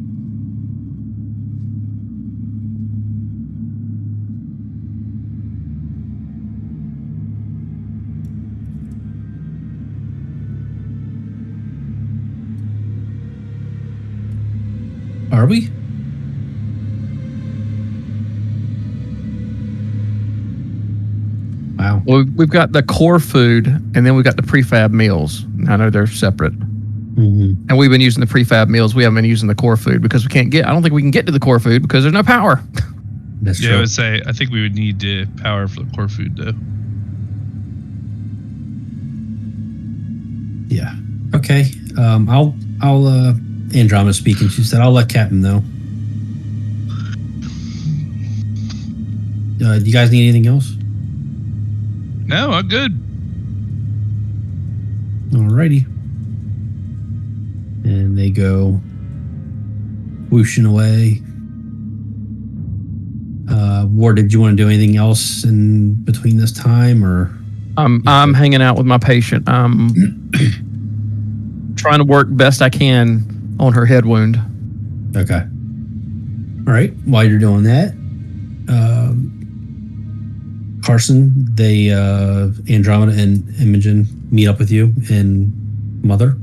Speaker 2: Are we? Wow.
Speaker 1: Well, we've got the core food, and then we've got the prefab meals. I know they're separate.
Speaker 2: Mm-hmm.
Speaker 1: And we've been using the prefab meals. We haven't been using the core food because I don't think we can get to the core food because there's no power.
Speaker 2: That's
Speaker 4: true.
Speaker 2: true.
Speaker 4: I would say I think we would need power for the core food though.
Speaker 2: Yeah. Okay. I'll Andromeda speaking. She said, I'll let Captain know. Do you guys need anything else?
Speaker 4: No, I'm good.
Speaker 2: Alrighty. And they go whooshing away. Ward, did you want to do anything else in between this time, or?
Speaker 1: I'm hanging out with my patient. I'm trying to work best I can on her head wound.
Speaker 2: Okay. All right. While you're doing that, Carson, Andromeda and Imogen meet up with you in Mother.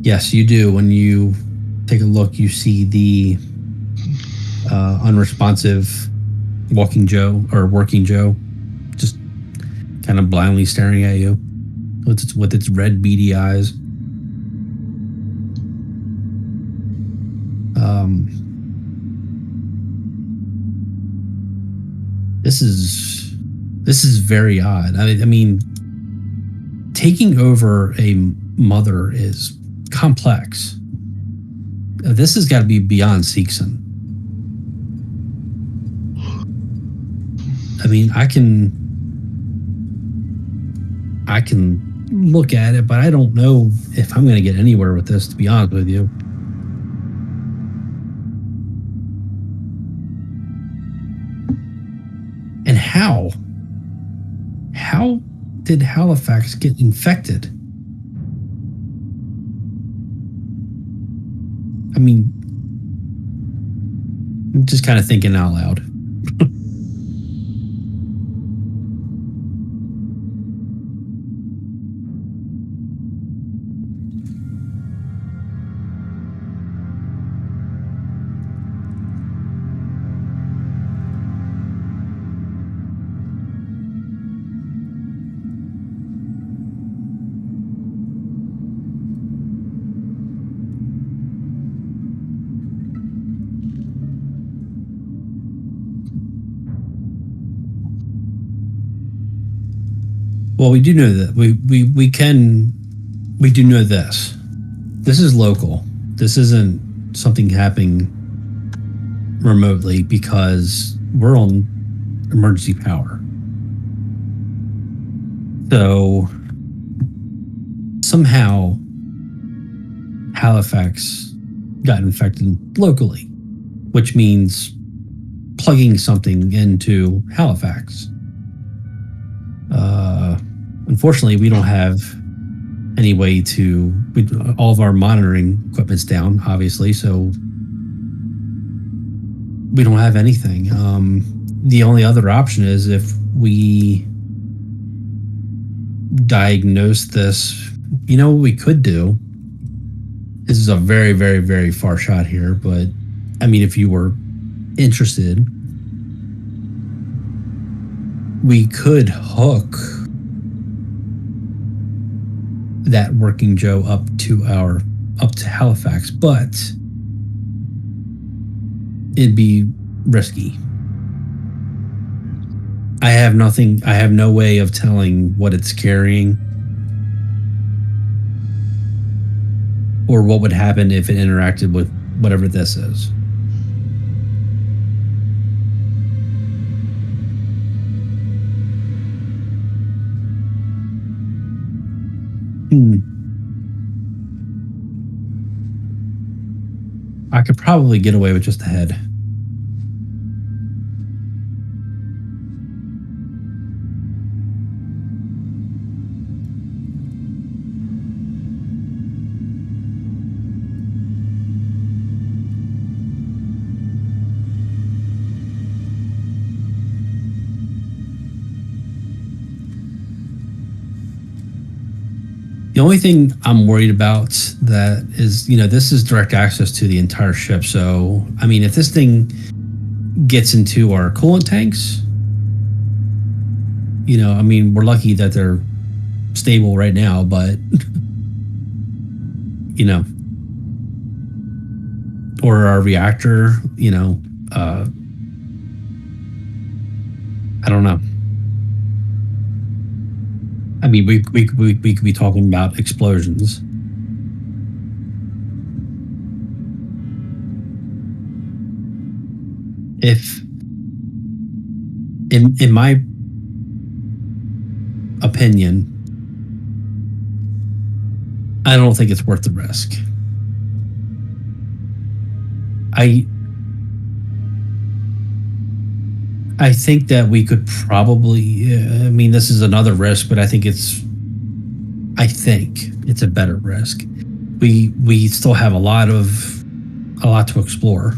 Speaker 2: Yes, you do. When you take a look, you see the unresponsive working Joe, just kind of blindly staring at you with its red beady eyes. This is very odd. I mean, taking over a mother is complex. This has got to be beyond Seegson. I mean, I can look at it, but I don't know if I'm going to get anywhere with this, to be honest with you. And how did Halifax get infected? I mean, I'm just kind of thinking out loud. Well, we do know that we do know this. This is local. This isn't something happening remotely because we're on emergency power. So somehow Halifax got infected locally, which means plugging something into Halifax. Unfortunately, we don't have any way to. All of our monitoring equipment's down, obviously, so we don't have anything. The only other option is if we diagnose this. You know what we could do? This is a very, very, very far shot here, but I mean, if you were interested, we could hook that Working Joe up to Halifax, but it'd be risky. I have no way of telling what it's carrying or what would happen if it interacted with whatever this is. I could probably get away with just a head. The only thing I'm worried about that is, this is direct access to the entire ship. So, I mean, if this thing gets into our coolant tanks, I mean, we're lucky that they're stable right now, but, or our reactor, I don't know. I mean, we could be talking about explosions. If, in my opinion, I don't think it's worth the risk. I think that we could probably, this is another risk, but I think it's a better risk. We still have a lot to explore.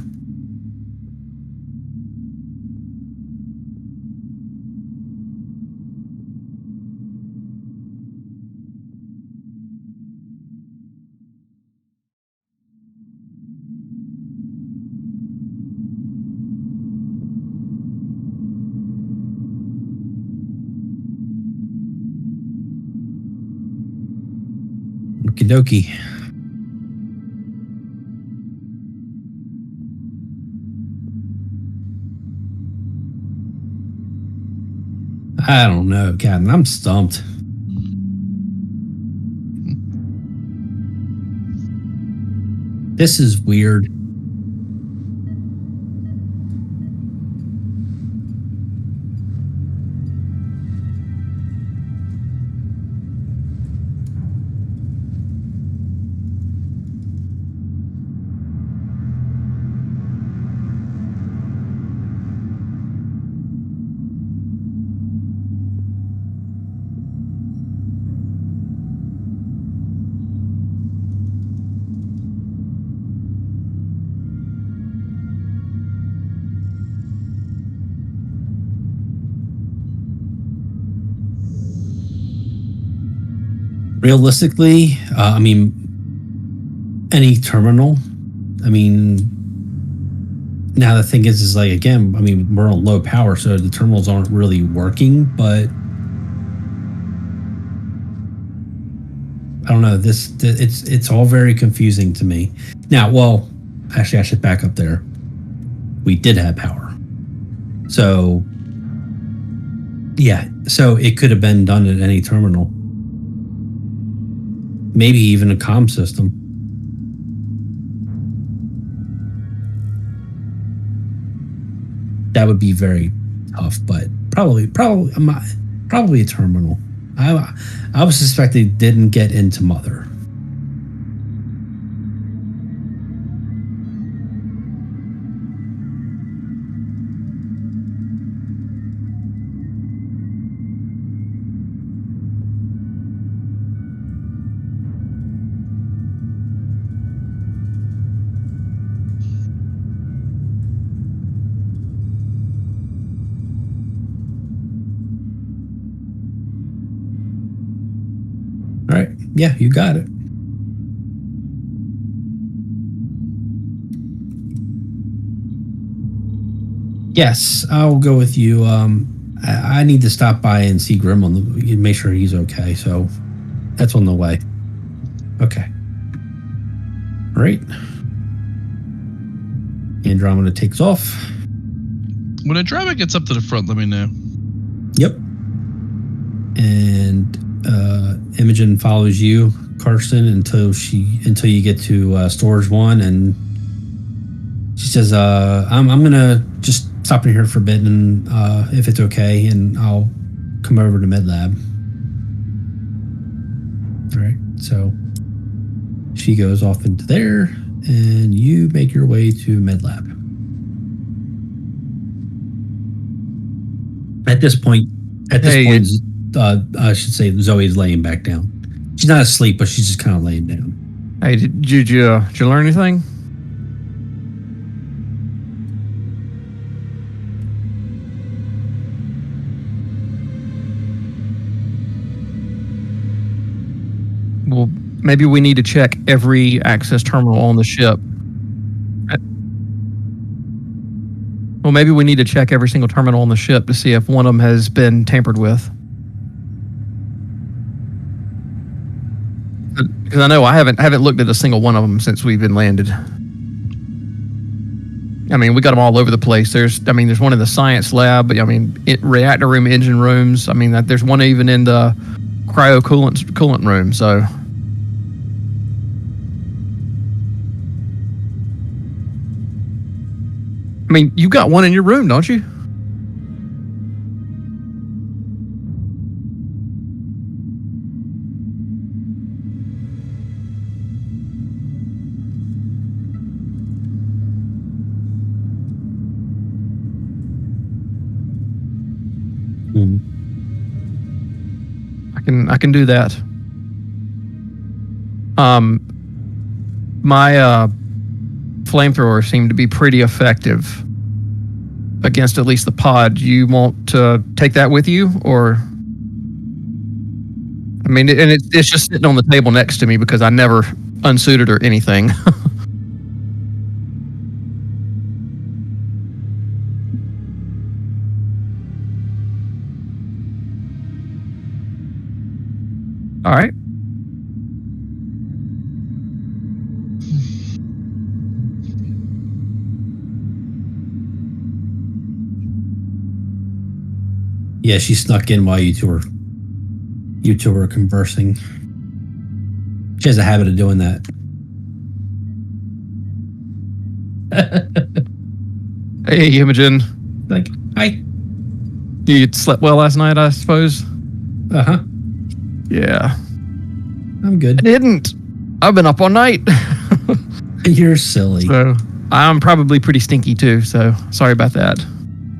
Speaker 2: Okie dokie. I don't know, Captain. I'm stumped. This is weird. Realistically, any terminal. Now the thing is like, again, we're on low power, so the terminals aren't really working, but I don't know. It's all very confusing to me. Now, well, actually, I should back up there. We did have power, so Yeah, so it could have been done at any terminal. Maybe even a comm system. That would be very tough, but probably a terminal. I would suspect they didn't get into Mother. All right. Yeah, you got it. Yes, I'll go with you. I need to stop by and see Grim make sure he's okay. So that's on the way. Okay. All right. Andromeda takes off.
Speaker 4: When Andromeda gets up to the front, let me know.
Speaker 2: Yep. And Imogen follows you, Karsten, until you get to storage 1, and she says, "I'm gonna just stop in here for a bit, and if it's okay, and I'll come over to MedLab." All right. So she goes off into there, and you make your way to MedLab. At this point, I should say Zoe's laying back down. She's not asleep, but she's just kind of laying down.
Speaker 1: Hey, did you learn anything? Well, maybe we need to check every access terminal on the ship. Well, maybe we need to check every single terminal on the ship to see if one of them has been tampered with. Because I know I haven't looked at a single one of them since we've been landed. I mean, we got them all over the place. There's one in the science lab. I mean, reactor room, engine rooms. I mean, there's one even in the cryo coolant room. So, I mean, you got one in your room, don't you? I can do that. My flamethrower seemed to be pretty effective against at least the pod. Do you want to take that with you, or? I mean, and it's just sitting on the table next to me because I never unsuited or anything. All right.
Speaker 2: Yeah, she snuck in while you two were conversing. She has a habit of doing that.
Speaker 1: Hey, Imogen.
Speaker 2: Like, hi.
Speaker 1: You slept well last night, I suppose?
Speaker 2: Uh-huh.
Speaker 1: Yeah.
Speaker 2: I'm good.
Speaker 1: I didn't. I've been up all night.
Speaker 2: You're silly.
Speaker 1: So I'm probably pretty stinky too, so sorry about that.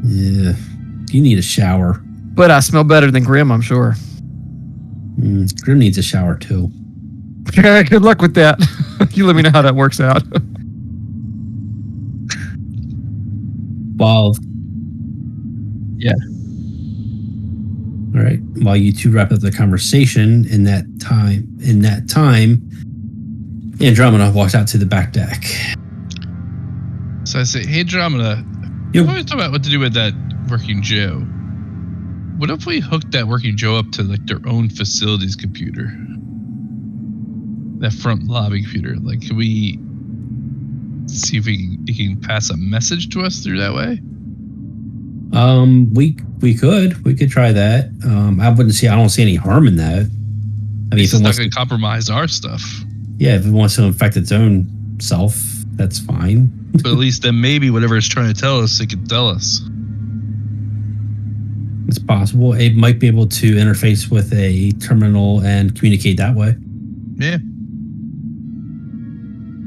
Speaker 2: Yeah. You need a shower.
Speaker 1: But I smell better than Grim, I'm sure.
Speaker 2: Grim needs a shower too.
Speaker 1: Okay, good luck with that. You let me know how that works out.
Speaker 2: While
Speaker 1: yeah.
Speaker 2: All right. While you two wrap up the conversation, in that time, Andromeda walks out to the back deck.
Speaker 4: So I say, hey, Andromeda,
Speaker 2: Yep.
Speaker 4: we always talk about what to do with that working Joe. What if we hooked that working Joe up to like their own facilities computer? That front lobby computer. Like, can we see if it can pass a message to us through that way?
Speaker 2: We could try that. I don't see any harm in that. I mean,
Speaker 4: It's not going to compromise our stuff.
Speaker 2: Yeah, if it wants to infect its own self, that's fine.
Speaker 4: But at least then maybe whatever it's trying to tell us, it can tell us.
Speaker 2: It's possible. It might be able to interface with a terminal and communicate that way.
Speaker 4: Yeah.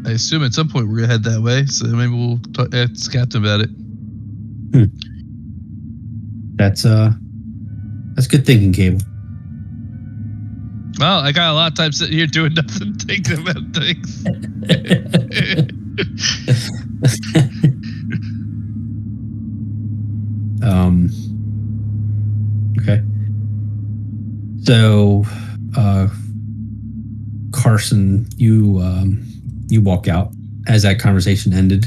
Speaker 4: I assume at some point we're going to head that way, so maybe we'll ask Captain about it.
Speaker 2: That's good thinking, Cable.
Speaker 4: Well, I got a lot of time sitting here doing nothing, thinking about things.
Speaker 2: Okay. So, Carson, you walk out as that conversation ended.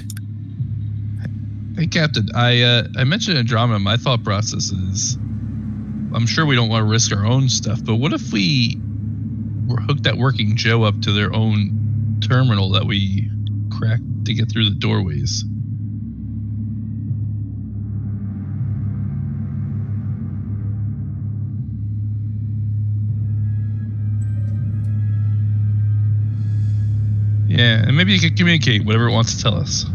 Speaker 4: Hey, Captain, I mentioned Andromeda. My thought process is, I'm sure we don't want to risk our own stuff, but what if we hooked that working Joe up to their own terminal that we cracked to get through the doorways? Yeah, and maybe you can communicate whatever it wants to tell us.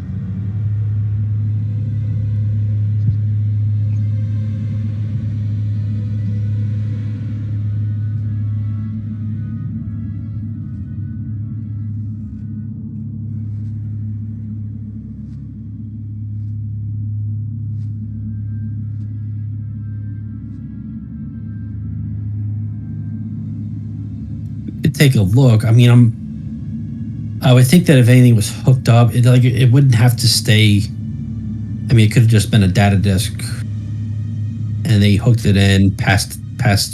Speaker 2: Take a look. I mean, I would think that if anything was hooked up, it wouldn't have to stay. I mean, it could have just been a data disk, and they hooked it in, passed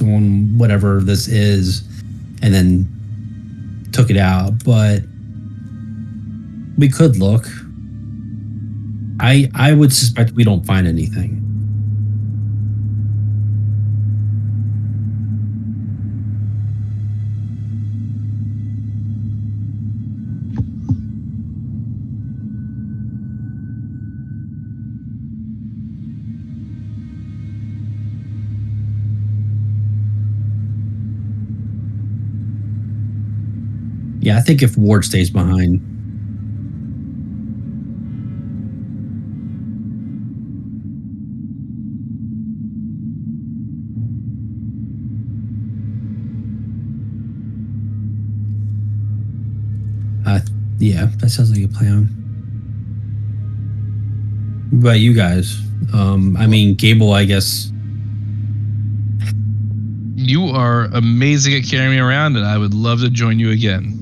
Speaker 2: on whatever this is, and then took it out. But we could look. I would suspect we don't find anything. Yeah, I think if Ward stays behind. Yeah, that sounds like a plan. What about you guys? I mean, Gable, I guess.
Speaker 4: You are amazing at carrying me around, and I would love to join you again.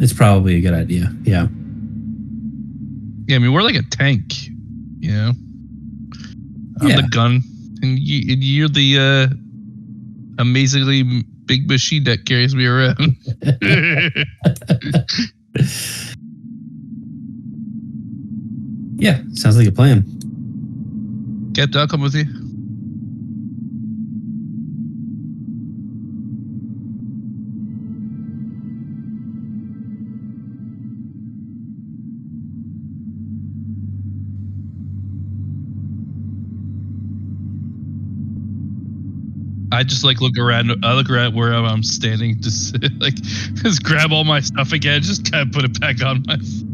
Speaker 2: It's probably a good idea. Yeah.
Speaker 4: Yeah, I mean, we're like a tank, you know? I'm the gun, and you're the amazingly big machine that carries me around.
Speaker 2: Yeah, sounds like a plan.
Speaker 4: Captain, I'll come with you. I just like look around. I look around where I'm standing, just like just grab all my stuff again, just kind of put it back on myself.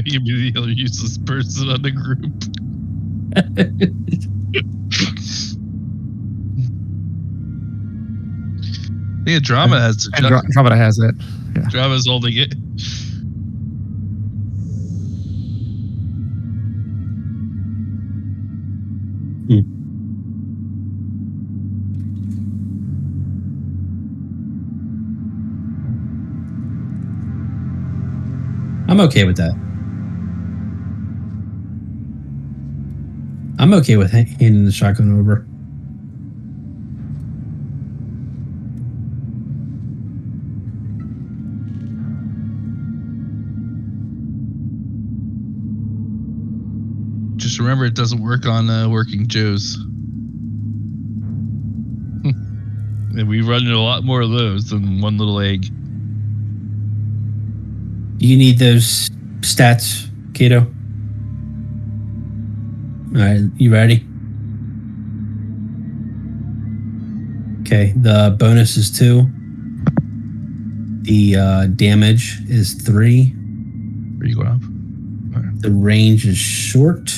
Speaker 4: You'd be the other useless person on the group. Yeah, Drama has it.
Speaker 1: Andromeda has it. Yeah.
Speaker 4: Drama's holding it.
Speaker 2: I'm okay with that. I'm okay with handing the shotgun over.
Speaker 4: Just remember, it doesn't work on working Joes. And we run into a lot more of those than one little egg.
Speaker 2: You need those stats, Kato? All right, you ready? Okay, the bonus is 2. The damage is 3.
Speaker 4: Are you going up?
Speaker 2: The range is short.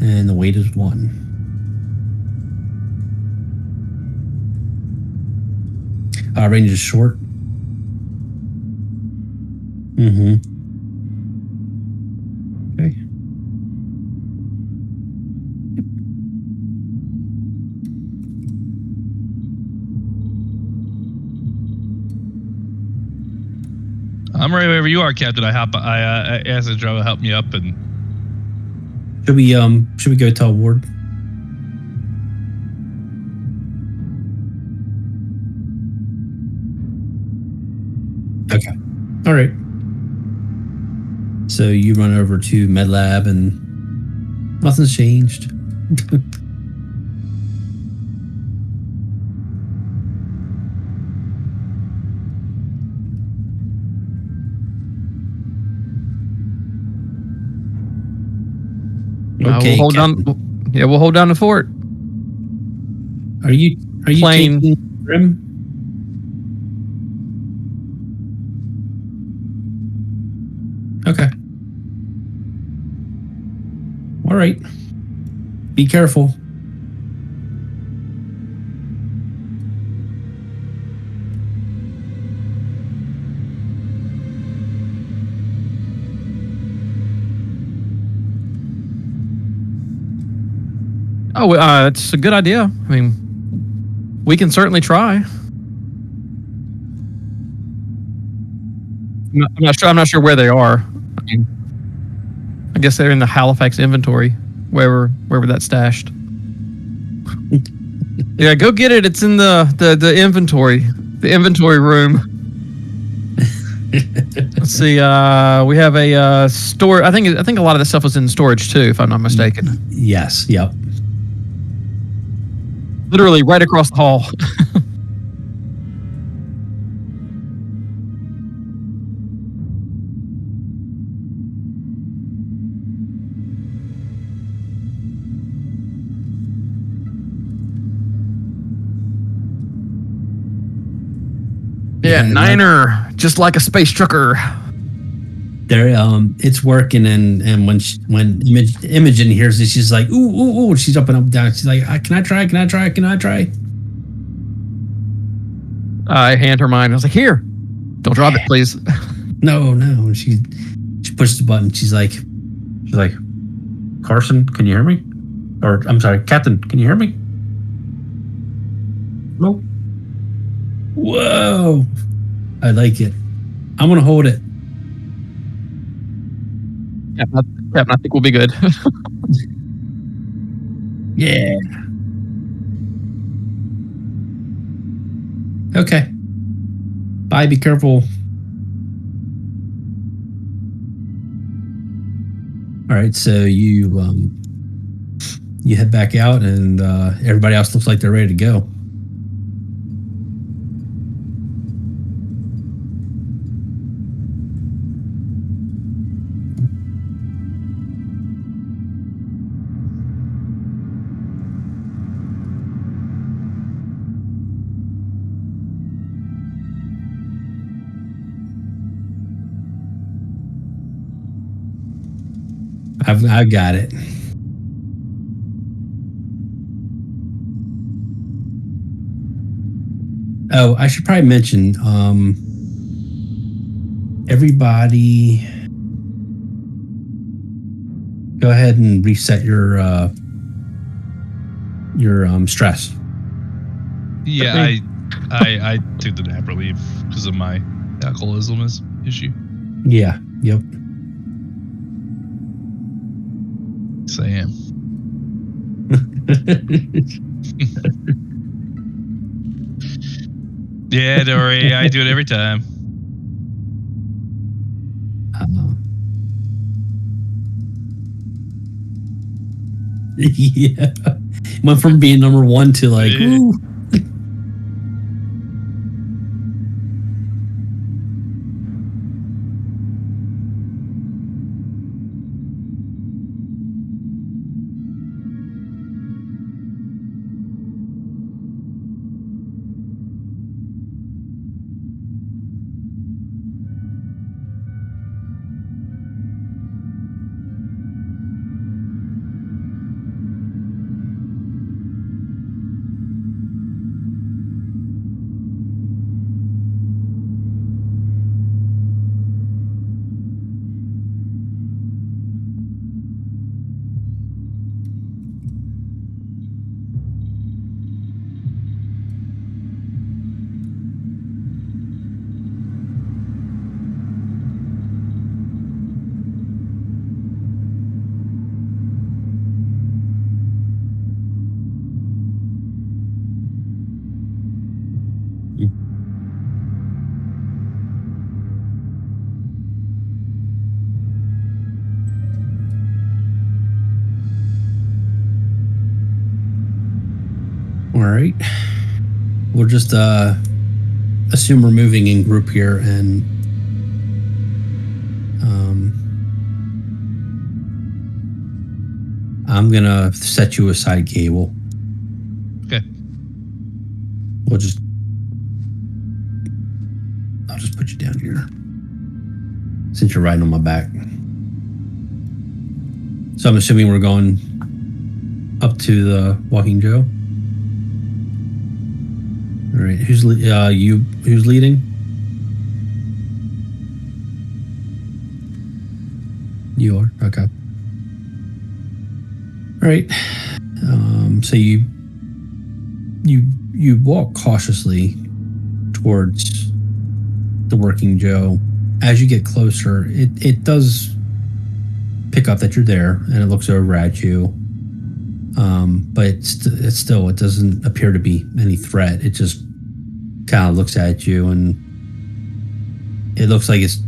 Speaker 2: And the weight is 1. Range is short. Mm-hmm. Okay.
Speaker 4: I'm ready wherever you are, Captain. I asked the driver to help me up, and
Speaker 2: Should we go tell Ward? Okay. All right. So you run over to MedLab and nothing's changed. Okay,
Speaker 1: we'll hold
Speaker 2: Captain.
Speaker 1: down. Yeah, we'll hold down the fort.
Speaker 2: Are you
Speaker 1: Plane.
Speaker 2: taking Grim? Okay. All right. Be careful.
Speaker 1: Oh, it's a good idea. I mean, we can certainly try. I'm not sure. I'm not sure where they are. I mean, I guess they're in the Halifax inventory, wherever that's stashed. Yeah, go get it. It's in the inventory, the inventory room. Let's see. We have a store. I think a lot of the stuff was in storage too, if I'm not mistaken.
Speaker 2: Yes. Yep.
Speaker 1: Literally right across the hall. Yeah, Niner, just like a space trucker.
Speaker 2: There, it's working, and when Imogen hears it, she's like, ooh, she's up and down. She's like, can I try?
Speaker 1: I hand her mine. I was like, here, don't drop it, please.
Speaker 2: No. She pushed the button. She's like, Carson, can you hear me? Or I'm sorry, Captain, can you hear me? No. Whoa, I like it. I'm gonna hold it.
Speaker 1: Yeah, I think we'll be good.
Speaker 2: Yeah. Okay. Bye. Be careful. All right. So you head back out, and everybody else looks like they're ready to go. I've got it. Oh, I should probably mention, everybody go ahead and reset your stress.
Speaker 4: yeah, I took the nap relief because of my alcoholism issue.
Speaker 2: Yeah. Yep.
Speaker 4: Yes, I am. Yeah, don't worry. I do it every time.
Speaker 2: Yeah. Went from being number one to like,
Speaker 4: Yeah.
Speaker 2: ooh. All right. We'll just assume we're moving in group here, and I'm gonna set you a side cable.
Speaker 4: Okay.
Speaker 2: I'll just put you down here since you're riding on my back. So I'm assuming we're going up to the Walking Joe. All right, who's leading? You are, okay. All right. So you walk cautiously towards the Working Joe. As you get closer, it does pick up that you're there, and it looks over at you. But it still doesn't appear to be any threat. It just kind of looks at you, and it looks like it's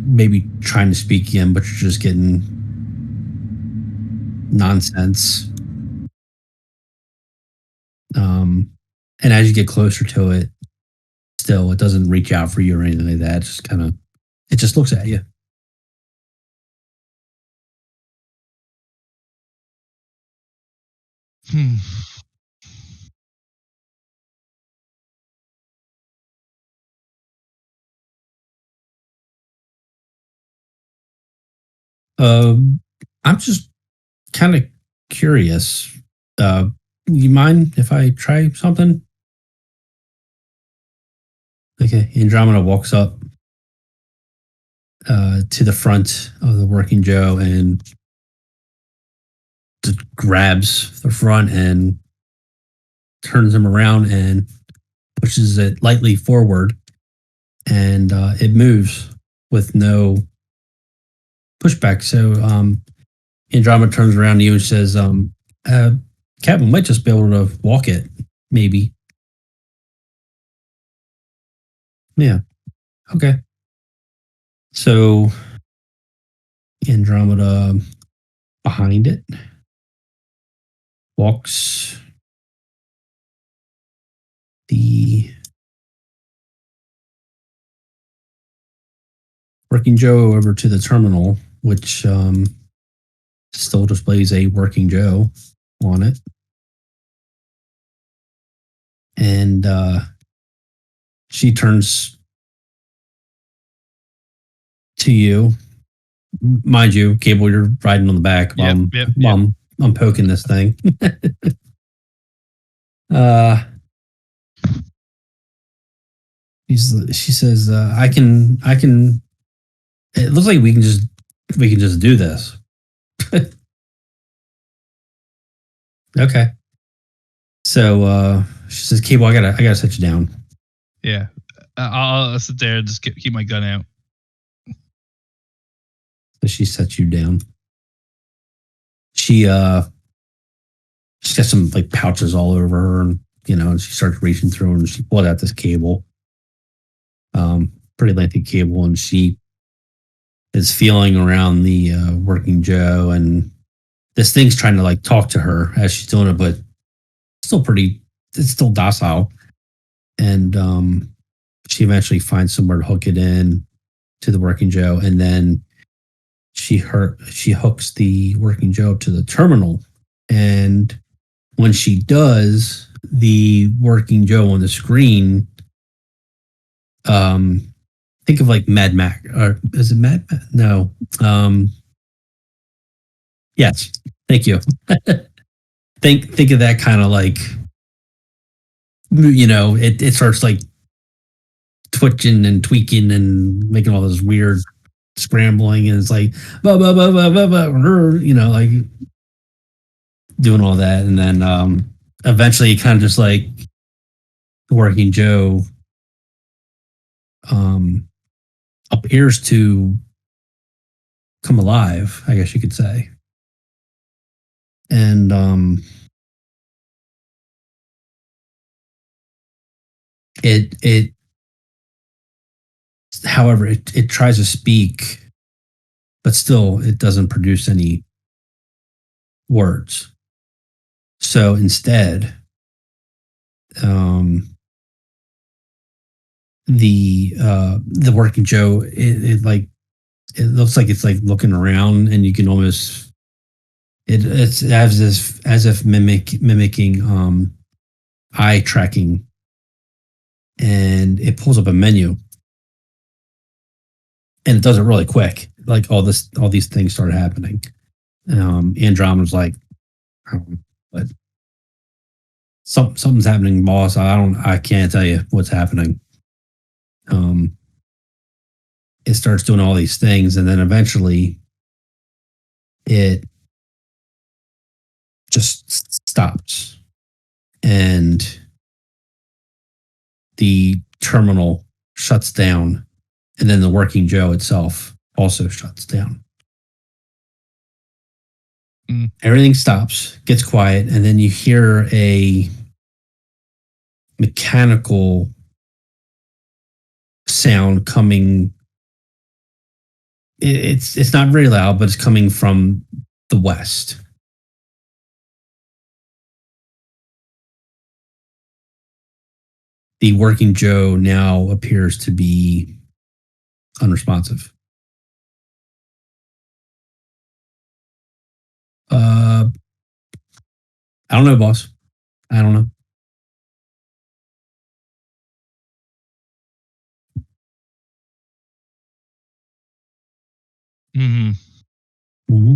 Speaker 2: maybe trying to speak again, but you're just getting nonsense. And as you get closer to it, still, it doesn't reach out for you or anything like that. It just looks at you. I'm just kind of curious. You mind if I try something? Okay. Andromeda walks up to the front of the Working Joe and just grabs the front and turns him around and pushes it lightly forward, and it moves with no pushback. So Andromeda turns around to you and says, Captain might just be able to walk it, maybe. Yeah. Okay. So Andromeda behind it walks the Working Joe over to the terminal, which still displays a Working Joe on it. And she turns to you. Mind you, Cable, you're riding on the back while I'm poking this thing. She says, I can it looks like we can just do this. Okay. So she says, Cable, I gotta set you down.
Speaker 4: Yeah. I'll sit there and just keep my gun out.
Speaker 2: So she sets you down. She's got some like pouches all over her, and and she starts reaching through and she pulled out this cable. Pretty lengthy cable, and she is feeling around the Working Joe, and this thing's trying to like talk to her as she's doing it, but it's still docile. And she eventually finds somewhere to hook it in to the working Joe, and then she hooks the working Joe up to the terminal. And when she does, the working Joe on the screen, think of like Mad Max, or is it Mad Max? No. Yes. Thank you. think of that kind of like, it starts like twitching and tweaking and making all this weird scrambling, and it's like like doing all that, and then eventually kind of just like working Joe appears to come alive, I guess you could say. And it however, it tries to speak, but still it doesn't produce any words. So instead, the working Joe, it looks like it's like looking around, and you can almost it's as if mimicking eye tracking, and it pulls up a menu, and it does it really quick. Like all these things started happening. Andromeda's like, but something's happening, boss. I can't tell you what's happening. It starts doing all these things, and then eventually it just stops, and the terminal shuts down, and then the working Joe itself also shuts down. Everything stops, gets quiet, and then you hear a mechanical sound coming. It's not very loud, but it's coming from the west. The working Joe now appears to be unresponsive. I don't know, boss. I don't know.
Speaker 4: Mm-hmm.
Speaker 2: Mm-hmm.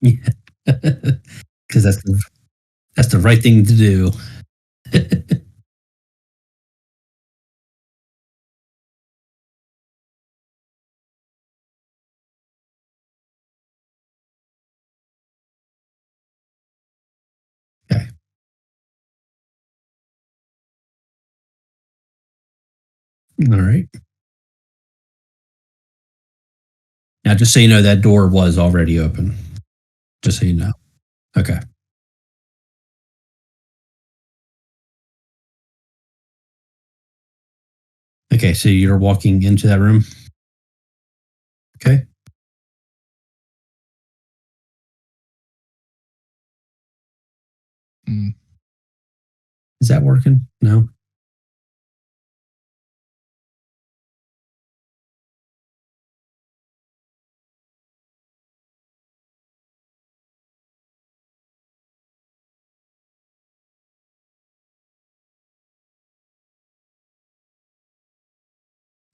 Speaker 2: Yeah. Because that's the right thing to do. Okay. All right. Now, just so you know, that door was already open. Just so you know. Okay. Okay, so you're walking into that room. Okay.
Speaker 4: Mm.
Speaker 2: Is that working? No.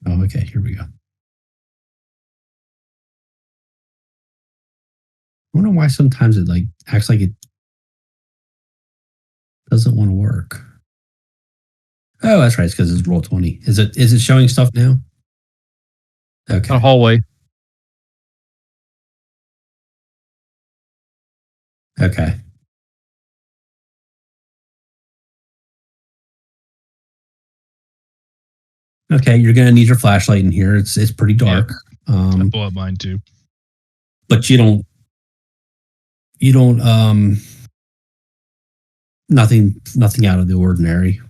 Speaker 2: Oh, okay. Here we go. I wonder why sometimes it like acts like it doesn't want to work. Oh, that's right. It's because it's roll 20. Is it showing stuff now? Okay.
Speaker 1: A hallway.
Speaker 2: Okay. Okay, you're gonna need your flashlight in here. It's pretty dark.
Speaker 4: I pull out mine too.
Speaker 2: But you don't nothing out of the ordinary.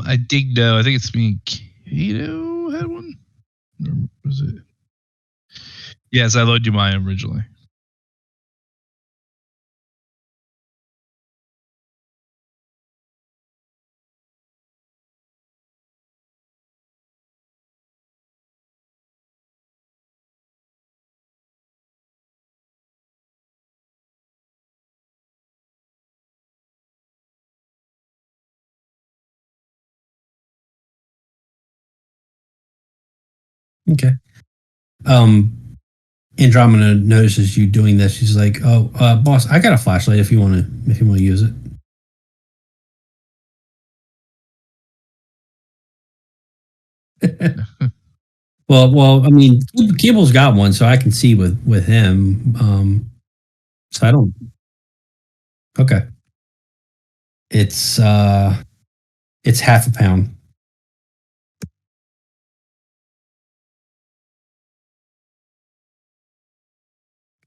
Speaker 4: I dig no. I think it's me and Kato had one. Or was it? Yes, I loaded you mine originally.
Speaker 2: Okay. Andromeda notices you doing this. She's like, "Oh, boss, I got a flashlight if you want to use it." well, I mean, Cable's got one, so I can see with him. So I don't. Okay, it's half a pound.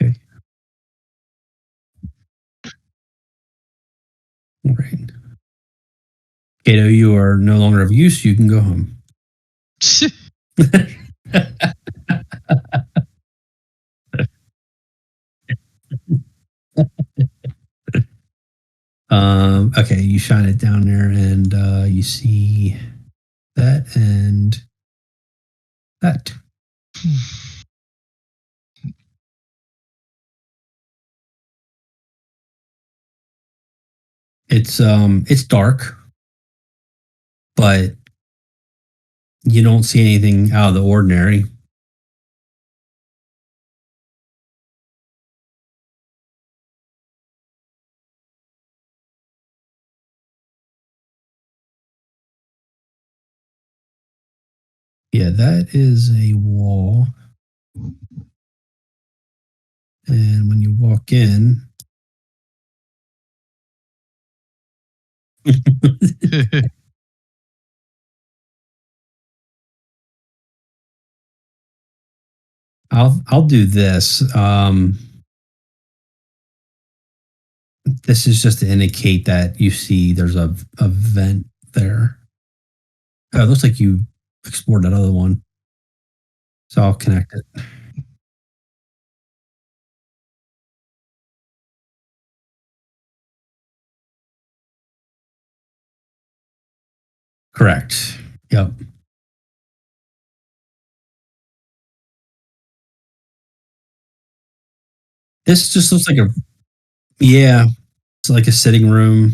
Speaker 2: Okay, all right. Kato, you are no longer of use. You can go home. Okay, you shine it down there, and you see that and that. It's dark, but you don't see anything out of the ordinary. Yeah, that is a wall. And when you walk in, I'll do this. This is just to indicate that you see there's a vent there. Oh, it looks like you explored that other one. So I'll connect it. Correct. Yep. This just looks like yeah, it's like a sitting room.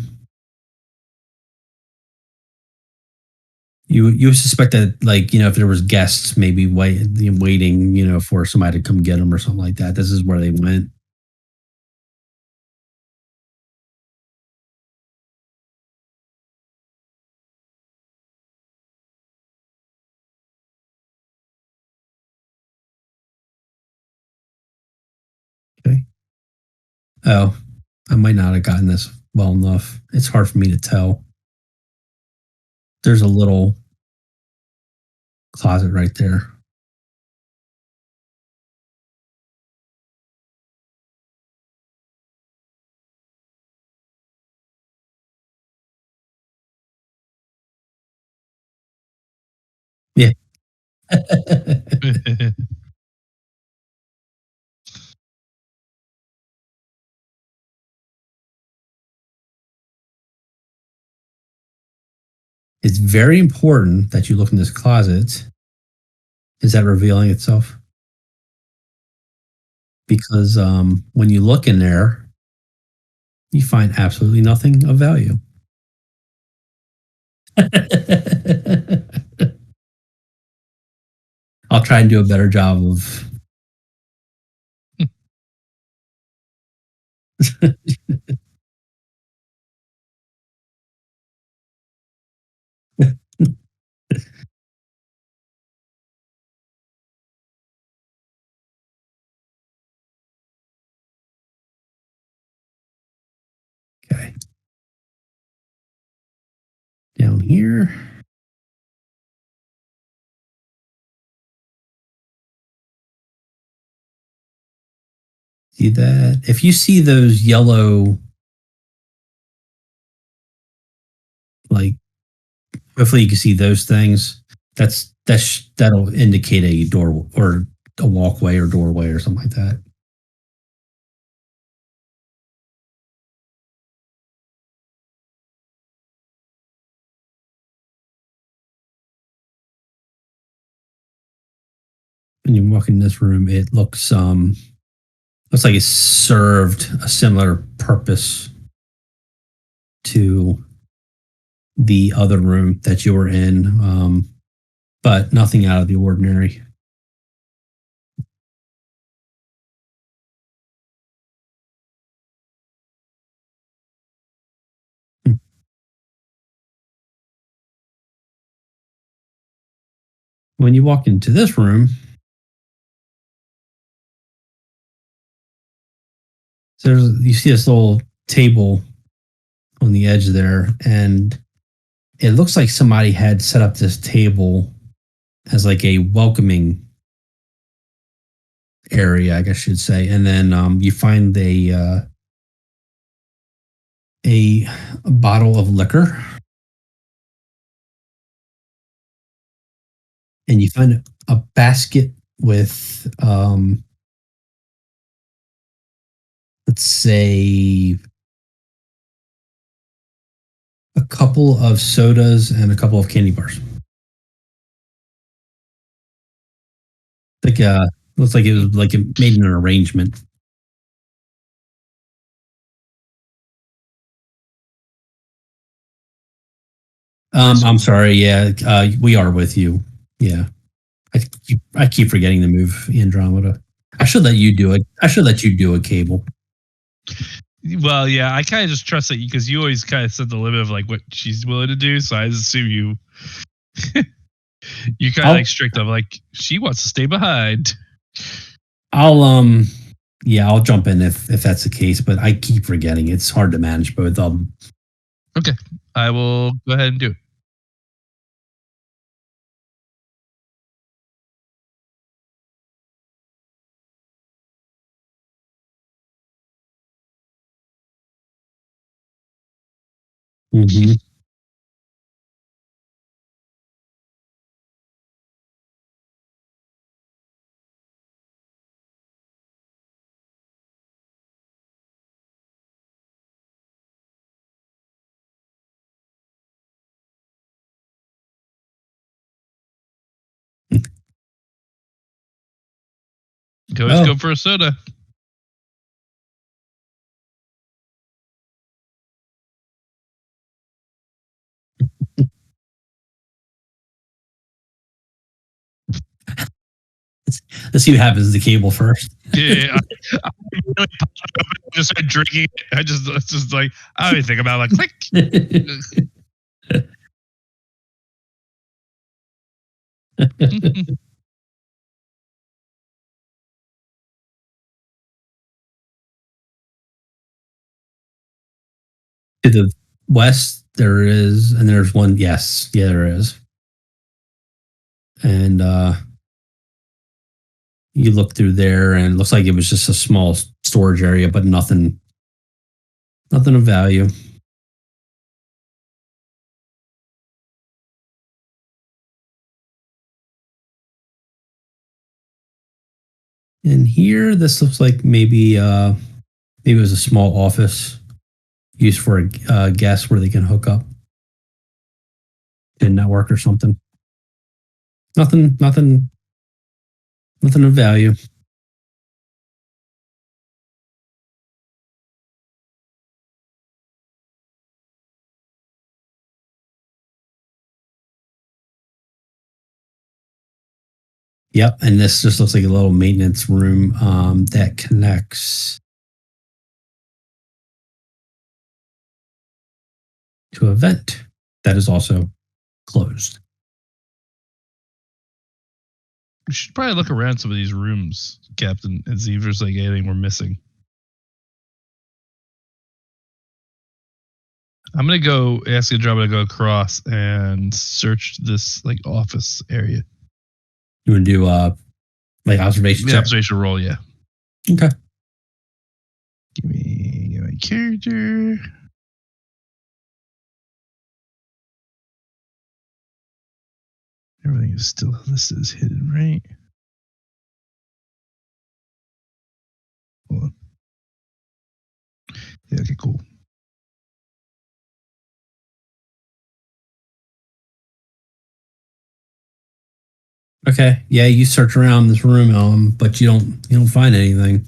Speaker 2: You suspect that, like, if there was guests maybe waiting, for somebody to come get them or something like that. This is where they went. Okay. Oh, I might not have gotten this well enough. It's hard for me to tell. There's a little closet right there. Yeah. It's very important that you look in this closet. Is that revealing itself? Because when you look in there, you find absolutely nothing of value. I'll try and do a better job of. here. See that? If you see those yellow, like, hopefully you can see those things. That'll indicate a door or a walkway or doorway or something like that. When you walk in this room, it looks like it served a similar purpose to the other room that you were in, but nothing out of the ordinary. When you walk into this room, you see this little table on the edge there, and it looks like somebody had set up this table as like a welcoming area, I guess you'd say. And then you find a bottle of liquor, and you find a basket with let's say a couple of sodas and a couple of candy bars. Like looks like it was like it made an arrangement. I'm sorry. Yeah, we are with you. Yeah, I keep forgetting to move Andromeda. I should let you do it. I should let you do a cable.
Speaker 4: Well, yeah, I kind of just trust that because you always kind of set the limit of like what she's willing to do. So I just assume you kind of like strict of like she wants to stay behind.
Speaker 2: I'll jump in if that's the case, but I keep forgetting. It's hard to manage both of them.
Speaker 4: Okay, I will go ahead and do it.
Speaker 2: Mm-hmm.
Speaker 4: You can always go for a soda.
Speaker 2: Let's see what happens to the cable first.
Speaker 4: Yeah, I really just started drinking it. I just like I don't even think about it, like click.
Speaker 2: To the west, there is, and there's one. Yes, yeah, there is. And you look through there, and it looks like it was just a small storage area, but nothing of value. And here, this looks like maybe it was a small office used for a guest where they can hook up to a network or something. Nothing of value. Yep, and this just looks like a little maintenance room that connects to a vent that is also closed.
Speaker 4: We should probably look around some of these rooms, Captain, and see if there's like anything we're missing. I'm gonna go ask Andromeda to go across and search this like office area.
Speaker 2: You want to do like observation
Speaker 4: The
Speaker 2: check?
Speaker 4: observation roll, yeah.
Speaker 2: Okay.
Speaker 4: Give me my character. Everything is still listed as hidden, right? Hold on. Yeah, okay, cool.
Speaker 2: Okay. Yeah, you search around this room, but you don't find anything.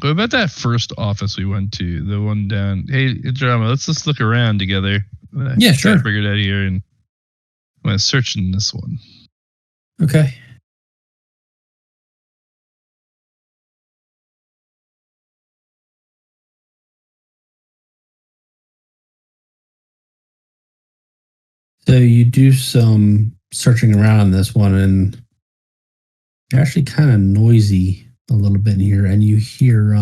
Speaker 4: What about that first office we went to? The one down. Hey, Drama, let's just look around together.
Speaker 2: Yeah, sure.
Speaker 4: I figured out here, and I'm gonna search in this one.
Speaker 2: Okay. So you do some searching around in this one, and you're actually kind of noisy a little bit in here, and you hear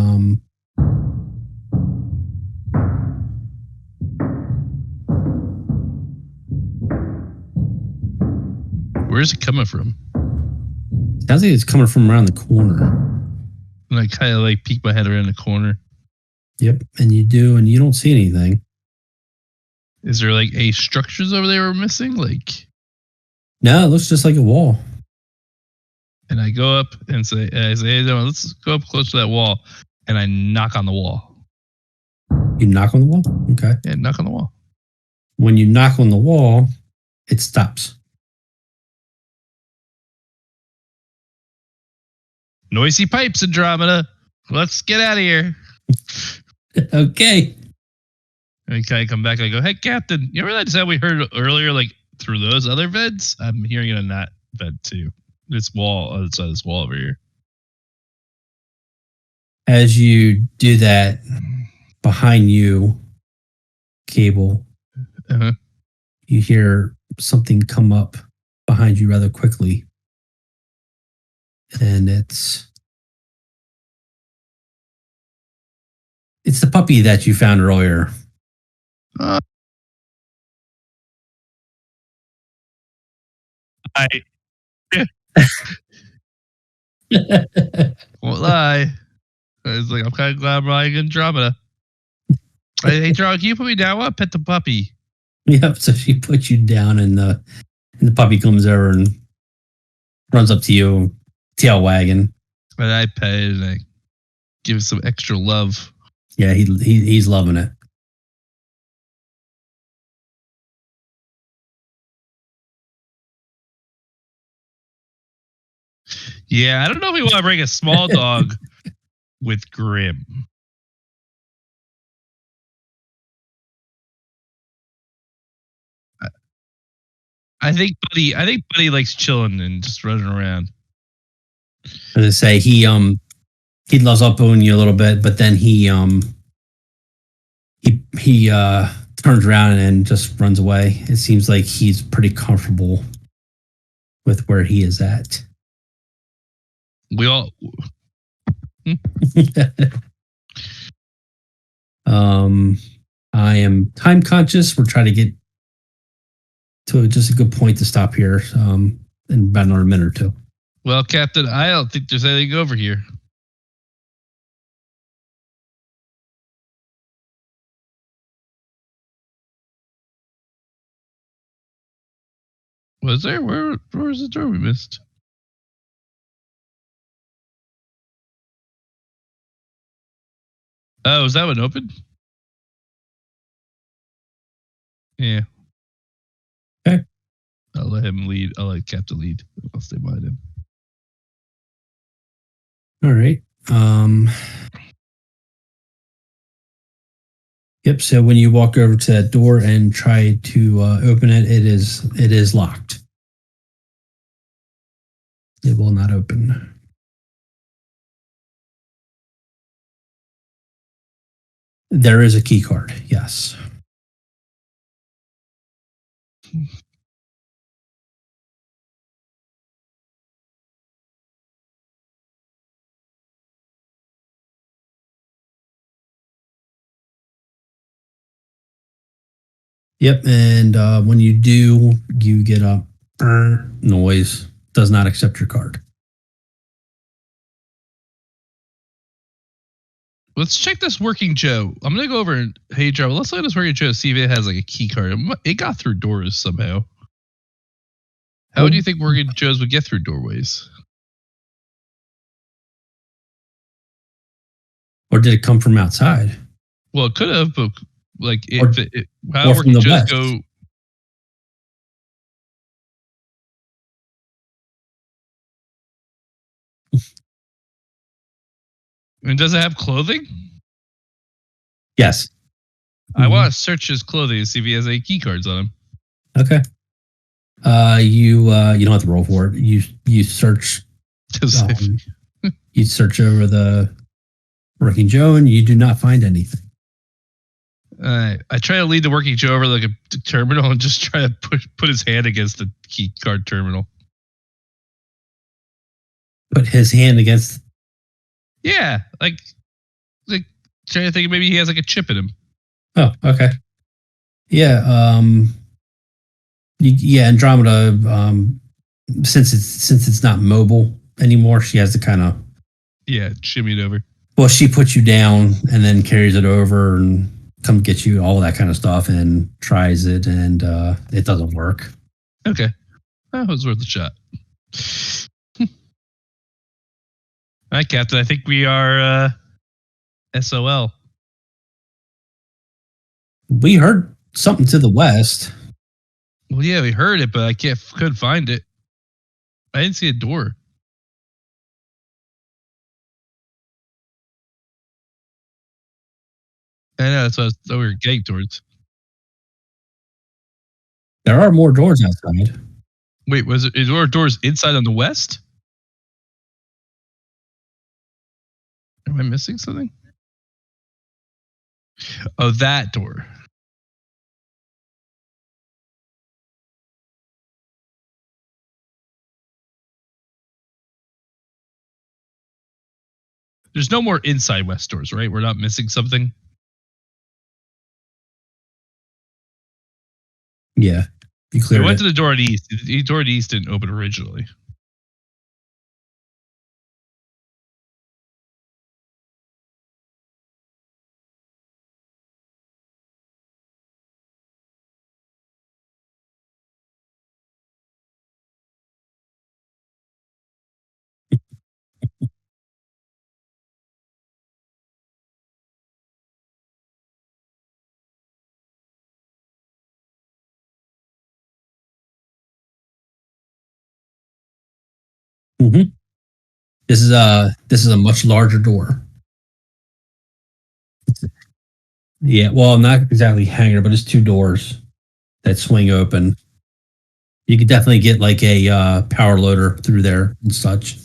Speaker 4: Where's it coming from?
Speaker 2: sounds like it's coming from around the corner.
Speaker 4: And I kind of like peek my head around the corner.
Speaker 2: Yep, and you do, and you don't see anything.
Speaker 4: Is there like a structures over there we're missing? Like,
Speaker 2: No, it looks just like a wall.
Speaker 4: and I go up and say, hey, no, let's go up close to that wall, and I knock on the wall.
Speaker 2: You knock on the wall? Okay.
Speaker 4: Yeah, knock on the wall.
Speaker 2: When you knock on the wall, it stops.
Speaker 4: Noisy pipes, Andromeda. Let's get out of here.
Speaker 2: Okay.
Speaker 4: And I come back and I go, hey, Captain, you remember that sound we heard earlier, like through those other vents? I'm hearing it in that vent too. This wall, outside this wall over here.
Speaker 2: As you do that, behind you, Cable,
Speaker 4: Uh-huh.
Speaker 2: you hear something come up behind you rather quickly. And it's the puppy that you found earlier.
Speaker 4: I won't lie. It's like, I'm kind of glad I'm riding Andromeda. Hey, Andromeda, can you put me down? I want to pet the puppy.
Speaker 2: Yep. So she puts you down, and the puppy comes over and runs up to you, tail wagging.
Speaker 4: And I pet it and I give it some extra love.
Speaker 2: Yeah, he's loving it.
Speaker 4: Yeah, I don't know if we want to bring a small dog with Grim. I think Buddy likes chilling and just running around.
Speaker 2: As I say, he loves up on you a little bit, but then he turns around and just runs away. It seems like he's pretty comfortable with where he is at.
Speaker 4: We all
Speaker 2: I am time conscious. We're trying to get to just a good point to stop here in about another minute or two.
Speaker 4: Well, Captain, I don't think there's anything over here. Was there? Where's the door we missed? Oh, is that one open? Yeah.
Speaker 2: Okay.
Speaker 4: I'll let him lead. I'll let Captain lead. I'll stay behind him.
Speaker 2: All right. Yep. So when you walk over to that door and try to open it, it is locked. It will not open. There is a key card. Yes. Yep, and when you do, you get a noise. Does not accept your card.
Speaker 4: Let's check this working Joe. I'm gonna go over and hey Joe, let's look at this working Joe. See if it has like a key card. It got through doors somehow. How do you think working Joes would get through doorways?
Speaker 2: Or did it come from outside?
Speaker 4: Well, it could have, but like how
Speaker 2: or from
Speaker 4: working
Speaker 2: the
Speaker 4: Joes
Speaker 2: west.
Speaker 4: go. And does it have clothing?
Speaker 2: Yes.
Speaker 4: I want to search his clothing to see if he has any key cards on him.
Speaker 2: Okay. You don't have to roll for it. You search. You search over the working Joe, and you do not find anything.
Speaker 4: I try to lead the working Joe over like a terminal and just try to put his hand against the key card terminal.
Speaker 2: Put his hand against.
Speaker 4: Yeah, like trying to think maybe he has like a chip in him.
Speaker 2: Oh, okay. Yeah. Yeah, Andromeda. Since it's not mobile anymore, she has to kind of.
Speaker 4: Yeah, shimmy it over.
Speaker 2: Well, she puts you down and then carries it over and come get you, all that kind of stuff, and tries it, and it doesn't work.
Speaker 4: Okay, that was worth a shot. All right, Captain. I think we are SOL.
Speaker 2: We heard something to the west.
Speaker 4: Well, yeah, we heard it, but I couldn't find it. I didn't see a door. I know that's what we were getting towards.
Speaker 2: There are more doors outside.
Speaker 4: Wait, is there doors inside on the west? Am I missing something? Oh, that door. There's no more inside west doors, right? We're not missing something.
Speaker 2: Yeah, you
Speaker 4: We
Speaker 2: cleared
Speaker 4: went
Speaker 2: it.
Speaker 4: to the door on the east. The door on the east didn't open originally.
Speaker 2: Mm-hmm. This is a much larger door. Yeah, well, not exactly hangar, but it's two doors that swing open. You could definitely get like a power loader through there and such.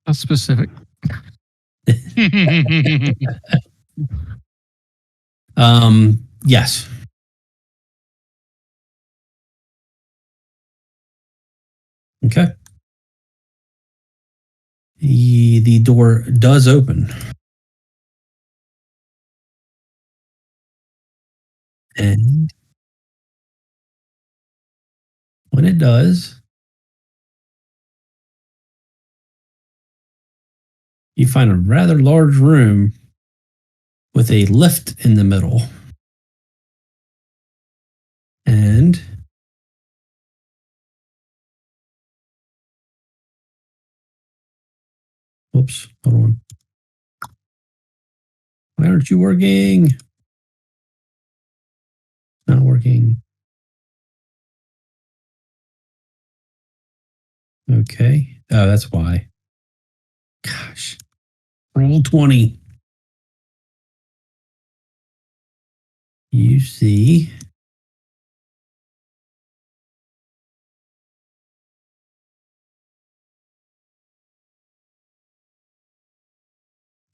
Speaker 1: That's specific.
Speaker 2: Yes. Okay. The door does open. And when it does, you find a rather large room with a lift in the middle. And oops, hold on. Why aren't you working? Not working. Okay. Oh, that's why. Gosh. Roll 20. You see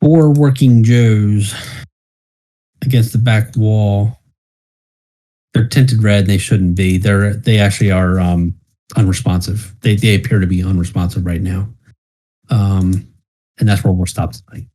Speaker 2: four working Joes against the back wall. They're tinted red. They shouldn't be. They actually are unresponsive. They appear to be unresponsive right now. And that's where we'll stop tonight.